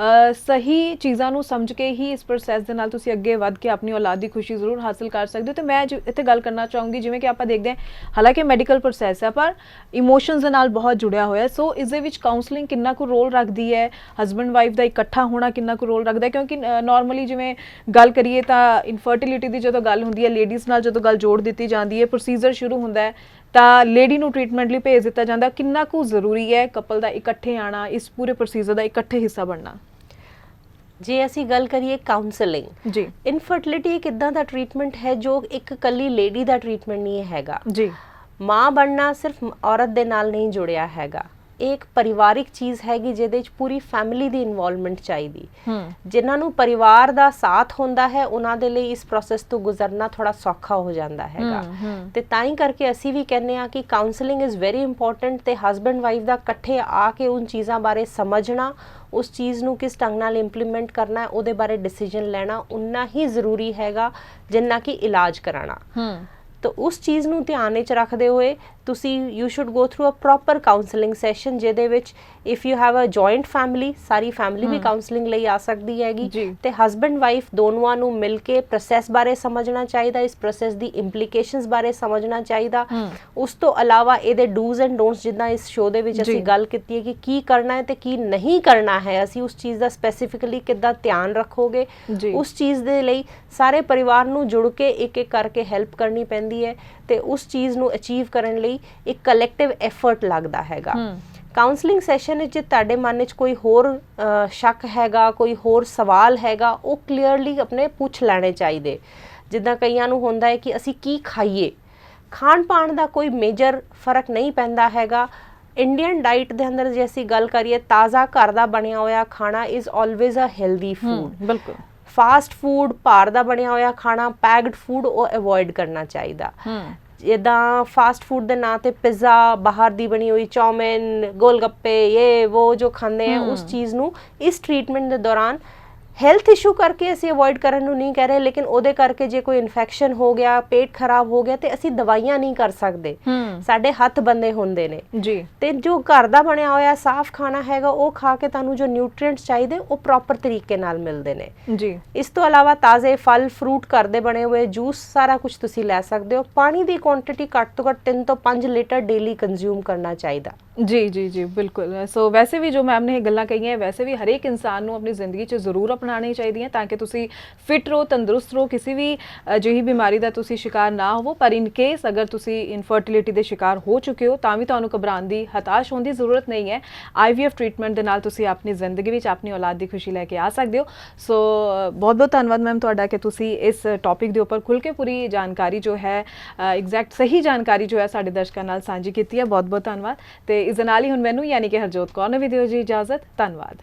ਸਹੀ ਚੀਜ਼ਾਂ ਨੂੰ ਸਮਝ ਕੇ ਹੀ ਇਸ ਪ੍ਰੋਸੈਸ ਦੇ ਨਾਲ ਤੁਸੀਂ ਅੱਗੇ ਵੱਧ ਕੇ ਆਪਣੀ ਔਲਾਦ ਦੀ ਖੁਸ਼ੀ ਜ਼ਰੂਰ ਹਾਸਲ ਕਰ ਸਕਦੇ ਹੋ। ਤੇ ਮੈਂ ਇੱਥੇ ਗੱਲ ਕਰਨਾ ਚਾਹੂੰਗੀ ਜਿਵੇਂ ਕਿ ਆਪਾਂ ਦੇਖਦੇ ਹਾਂ ਹਾਲਾਂਕਿ ਮੈਡੀਕਲ ਪ੍ਰੋਸੈਸ ਹੈ ਪਰ ਇਮੋਸ਼ਨਸ ਦੇ ਨਾਲ ਬਹੁਤ ਜੁੜਿਆ ਹੋਇਆ। ਸੋ ਇਸ ਦੇ ਵਿੱਚ ਕਾਉਂਸਲਿੰਗ ਕਿੰਨਾ ਕੁ ਰੋਲ ਰੱਖਦੀ ਹੈ, ਹਸਬੈਂਡ ਵਾਈਫ ਦਾ ਇਕੱਠਾ ਹੋਣਾ ਕਿੰਨਾ ਕੁ ਰੋਲ ਰੱਖਦਾ ਹੈ? ਕਿਉਂਕਿ ਨਾਰਮਲੀ ਜਿਵੇਂ ਗੱਲ ਕਰੀਏ ਤਾਂ ਇਨਫਰਟੀਲਿਟੀ ਦੀ ਜਦੋਂ ਗੱਲ ਹੁੰਦੀ ਹੈ, ਲੇਡੀਜ਼ ਨਾਲ ਜਦੋਂ ਗੱਲ ਜੋੜ ਦਿੱਤੀ ਜਾਂਦੀ ਹੈ, ਪ੍ਰੋਸੀਜਰ ਸ਼ੁਰੂ ਹੁੰਦਾ ਹੈ ਤਾਂ ਲੇਡੀ ਨੂੰ ਟ੍ਰੀਟਮੈਂਟ ਲਈ ਭੇਜ ਦਿੱਤਾ ਜਾਂਦਾ। ਕਿੰਨਾ ਕੁ ਜ਼ਰੂਰੀ ਹੈ ਕਪਲ ਦਾ ਇਕੱਠੇ ਆਣਾ, ਇਸ ਪੂਰੇ ਪ੍ਰੋਸੀਜਰ ਦਾ ਇਕੱਠੇ ਹਿੱਸਾ ਬਣਨਾ? ਜੇ ਅਸੀਂ ਗੱਲ ਕਰੀਏ ਕਾਉਂਸਲਿੰਗ ਜੀ, ਇਨਫਰਟੀਲਿਟੀ ਇੱਕ ਇਦਾਂ ਦਾ ਟ੍ਰੀਟਮੈਂਟ ਹੈ ਜੋ ਇੱਕ ਕੱਲੀ ਲੇਡੀ ਦਾ ਟ੍ਰੀਟਮੈਂਟ ਨਹੀਂ ਹੈਗਾ ਜੀ। ਮਾਂ ਬਣਨਾ ਸਿਰਫ ਔਰਤ ਦੇ ਨਾਲ ਨਹੀਂ ਜੁੜਿਆ ਹੈਗਾ, ਇਹ ਇੱਕ ਪਰਿਵਾਰਿਕ ਚੀਜ਼ ਹੈਗੀ ਜਿਹਦੇ ਵਿੱਚ ਪੂਰੀ ਫੈਮਿਲੀ ਦੀ ਇਨਵੋਲਵਮੈਂਟ ਚਾਹੀਦੀ। ਜਿਨ੍ਹਾਂ ਨੂੰ ਪਰਿਵਾਰ ਦਾ ਸਾਥ ਹੁੰਦਾ ਹੈ ਉਹਨਾਂ ਦੇ ਲਈ ਇਸ ਪ੍ਰੋਸੈਸ ਤੋਂ ਗੁਜ਼ਰਨਾ ਥੋੜਾ ਸੌਖਾ ਹੋ ਜਾਂਦਾ ਹੈਗਾ ਤੇ ਤਾਂ ਹੀ ਕਰਕੇ ਅਸੀਂ ਵੀ ਕਹਿੰਦੇ ਆ ਕਿ ਕਾਉਂਸਲਿੰਗ ਇਜ਼ ਵੈਰੀ ਇੰਪੋਰਟੈਂਟ ਤੇ ਹਸਬੈਂਡ ਵਾਈਫ ਦਾ ਇਕੱਠੇ ਆ ਕੇ ਉਨ ਚੀਜ਼ਾਂ ਬਾਰੇ ਸਮਝਣਾ, ਉਸ ਚੀਜ਼ ਨੂੰ ਕਿਸ ਢੰਗ ਨਾਲ ਇੰਪਲੀਮੈਂਟ ਕਰਨਾ ਹੈ ਉਹਦੇ ਬਾਰੇ ਡਿਸੀਜਨ ਲੈਣਾ ਉਨਾ ਹੀ ਜ਼ਰੂਰੀ ਹੈਗਾ ਜਿੰਨਾ ਕਿ ਇਲਾਜ ਕਰਾਣਾ। तो उस चीज़ ਨੂੰ ਧਿਆਨ ਵਿੱਚ ਰੱਖਦੇ ਹੋਏ ਤੁਸੀਂ you should go through a proper counselling session ਜਿਹਦੇ ਵਿੱਚ if you have a joint family ਸਾਰੀ ਫੈਮਿਲੀ ਵੀ ਕਾਉਂਸਲਿੰਗ ਲਈ ਆ ਸਕਦੀ ਹੈਗੀ ਤੇ ਹਸਬੈਂਡ ਵਾਈਫ ਦੋਨੋਂ ਨੂੰ ਮਿਲ ਕੇ ਪ੍ਰੋਸੈਸ ਬਾਰੇ ਸਮਝਣਾ ਚਾਹੀਦਾ, ਇਸ ਪ੍ਰੋਸੈਸ ਦੀ ਇੰਪਲੀਕੇਸ਼ਨਸ ਬਾਰੇ ਸਮਝਣਾ ਚਾਹੀਦਾ। ਉਸ ਤੋਂ ਇਲਾਵਾ ਇਹਦੇ ਡੂਜ਼ ਐਂਡ ਡੋਂਟਸ ਜਿੱਦਾਂ ਇਸ ਸ਼ੋਅ ਦੇ ਵਿੱਚ ਅਸੀਂ ਗੱਲ ਕੀਤੀ ਹੈ ਕਿ ਕੀ ਕਰਨਾ ਹੈ ਤੇ ਕੀ ਨਹੀਂ ਕਰਨਾ ਹੈ, ਅਸੀਂ ਉਸ ਚੀਜ਼ ਦਾ ਸਪੈਸੀਫਿਕਲੀ ਕਿੱਦਾਂ ਧਿਆਨ ਰੱਖੋਗੇ, ਉਸ ਚੀਜ਼ ਦੇ ਲਈ ਸਾਰੇ ਪਰਿਵਾਰ ਨੂੰ ਜੁੜ ਕੇ ਇੱਕ ਇੱਕ ਕਰਕੇ ਹੈਲਪ ਕਰਨੀ ਪੈਂਦੀ ਹੈ ਤੇ ਉਸ ਚੀਜ਼ ਨੂੰ ਅਚੀਵ ਕਰਨ ਲਈ ਇੱਕ ਕਲੈਕਟਿਵ ਐਫਰਟ ਲੱਗਦਾ ਹੈਗਾ। ਕਾਉਂਸਲਿੰਗ ਸੈਸ਼ਨ ਵਿੱਚ ਤੁਹਾਡੇ ਮਨ ਵਿੱਚ ਕੋਈ ਹੋਰ ਸ਼ੱਕ ਹੈਗਾ, ਕੋਈ ਹੋਰ ਸਵਾਲ ਹੈਗਾ, ਉਹ ਕਲੀਅਰਲੀ ਆਪਣੇ ਪੁੱਛ ਲੈਣੇ ਚਾਹੀਦੇ। ਜਿੱਦਾਂ ਕਈਆਂ ਨੂੰ ਹੁੰਦਾ ਹੈ ਕਿ ਅਸੀਂ ਕੀ ਖਾਈਏ, ਖਾਣ ਪਾਣ ਦਾ ਕੋਈ ਮੇਜਰ ਫਰਕ ਨਹੀਂ ਪੈਂਦਾ ਹੈਗਾ। ਇੰਡੀਅਨ ਡਾਈਟ ਦੇ ਅੰਦਰ ਜੇ ਅਸੀਂ ਗੱਲ ਕਰੀਏ ਤਾਜ਼ਾ ਘਰ ਦਾ ਬਣਿਆ ਹੋਇਆ ਖਾਣਾ is always a healthy food. ਬਿਲਕੁਲ ਫਾਸਟ ਫੂਡ ਭਾਰ ਦਾ ਬਣਿਆ ਹੋਇਆ ਖਾਣਾ ਪੈਕਡ ਫੂਡ ਉਹ ਅਵੋਇਡ ਕਰਨਾ ਚਾਹੀਦਾ। ਜਿੱਦਾਂ ਫਾਸਟ ਫੂਡ ਦੇ ਨਾਂ ਤੇ ਪਿਜ਼ਾ, ਬਾਹਰ ਦੀ ਬਣੀ ਹੋਈ ਚੌਮਿਨ, ਗੋਲ ਗੱਪੇ, ਇਹ ਉਹ ਜੋ ਖਾਂਦੇ ਆ ਉਸ ਚੀਜ਼ ਨੂੰ ਇਸ ਟ੍ਰੀਟਮੈਂਟ ਦੇ ਦੌਰਾਨ ਹੈਲਥ ਇਸ਼ੂ ਕਰਕੇ ਅਸੀਂ ਅਵੋਇਡ ਕਰਨ ਨੂੰ ਨਹੀਂ ਕਹਿ ਰਹੇ, ਲੇਕਿਨ ਉਹਦੇ ਕਰਕੇ ਜੇ ਕੋਈ ਇਨਫੈਕਸ਼ਨ ਹੋ ਗਿਆ, ਪੇਟ ਖਰਾਬ ਹੋ ਗਿਆ ਤੇ ਅਸੀਂ ਦਵਾਈਆਂ ਨਹੀਂ ਕਰ ਸਕਦੇ, ਸਾਡੇ ਹੱਥ ਬੰਦੇ ਹੁੰਦੇ ਨੇ ਜੀ। ਤੇ ਜੋ ਘਰ ਦਾ ਬਣਿਆ ਹੋਇਆ ਸਾਫ਼ ਖਾਣਾ ਹੈਗਾ ਉਹ ਖਾ ਕੇ ਤੁਹਾਨੂੰ ਜੋ ਨਿਊਟ੍ਰੀਐਂਟਸ ਚਾਹੀਦੇ ਉਹ ਪ੍ਰੋਪਰ ਤਰੀਕੇ ਨਾਲ ਮਿਲਦੇ ਨੇ ਜੀ। ਇਸ ਤੋਂ ਇਲਾਵਾ ਤਾਜ਼ੇ ਫਲ ਫਰੂਟ ਘਰ ਦੇ ਬਣੇ ਹੋਏ ਜੂਸ ਸਾਰਾ ਕੁਝ ਤੁਸੀਂ ਲੈ ਸਕਦੇ ਹੋ। ਪਾਣੀ ਦੀ ਕੁਆਂਟੀਟੀ ਘੱਟ ਤੋਂ ਘੱਟ 3 ਤੋਂ 5 ਲੀਟਰ ਡੇਲੀ ਕੰਜ਼ਿਊਮ ਕਰਨਾ ਚਾਹੀਦਾ। ਜੀ ਜੀ ਜੀ ਬਿਲਕੁਲ। ਸੋ ਵੈਸੇ ਵੀ ਜੋ ਮੈਮ ਨੇ ਇਹ ਗੱਲਾਂ ਕਹੀਆਂ, ਵੈਸੇ ਵੀ ਹਰੇਕ ਇਨਸਾਨ ਨੂੰ ਆਪਣੀ ਜ਼ਿੰਦਗੀ 'ਚ ਜ਼ਰੂਰ ਅਪਣਾਉਣੀ ਚਾਹੀਦੀਆਂ ਤਾਂ ਕਿ ਤੁਸੀਂ ਫਿਟ ਰਹੋ, ਤੰਦਰੁਸਤ ਰਹੋ, ਕਿਸੇ ਵੀ ਅਜਿਹੀ ਬਿਮਾਰੀ ਦਾ ਤੁਸੀਂ ਸ਼ਿਕਾਰ ਨਾ ਹੋਵੋ। ਪਰ ਇਨ ਕੇਸ ਅਗਰ ਤੁਸੀਂ ਇਨਫਰਟੀਲਿਟੀ ਦੇ ਸ਼ਿਕਾਰ ਹੋ ਚੁੱਕੇ ਹੋ ਤਾਂ ਵੀ ਤੁਹਾਨੂੰ ਘਬਰਾਉਣ ਦੀ, ਹਤਾਸ਼ ਹੋਣ ਦੀ ਜ਼ਰੂਰਤ ਨਹੀਂ ਹੈ। IVF ਟ੍ਰੀਟਮੈਂਟ ਦੇ ਨਾਲ ਤੁਸੀਂ ਆਪਣੀ ਜ਼ਿੰਦਗੀ ਵਿੱਚ ਆਪਣੀ ਔਲਾਦ ਦੀ ਖੁਸ਼ੀ ਲੈ ਕੇ ਆ ਸਕਦੇ ਹੋ। ਸੋ ਬਹੁਤ ਬਹੁਤ ਧੰਨਵਾਦ ਮੈਮ ਤੁਹਾਡਾ ਕਿ ਤੁਸੀਂ ਇਸ ਟੌਪਿਕ ਦੇ ਉੱਪਰ ਖੁੱਲ੍ਹ ਕੇ ਪੂਰੀ ਜਾਣਕਾਰੀ ਜੋ ਹੈ, ਐਗਜ਼ੈਕਟ ਸਹੀ ਜਾਣਕਾਰੀ ਜੋ ਹੈ ਸਾਡੇ ਦਰਸ਼ਕਾਂ ਨਾਲ ਸਾਂਝੀ ਕੀਤੀ ਹੈ। ਬਹੁਤ ਬਹੁਤ ਧੰਨਵਾਦ। ਤੇ ਇਸ ਦੇ ਨਾਲ ਹੀ ਹੁਣ ਮੈਨੂੰ ਯਾਨੀ ਕਿ ਹਰਜੋਤ ਕੌਰ ਨੂੰ ਵੀ ਦਿਓ ਜੀ ਇਜਾਜ਼ਤ। ਧੰਨਵਾਦ।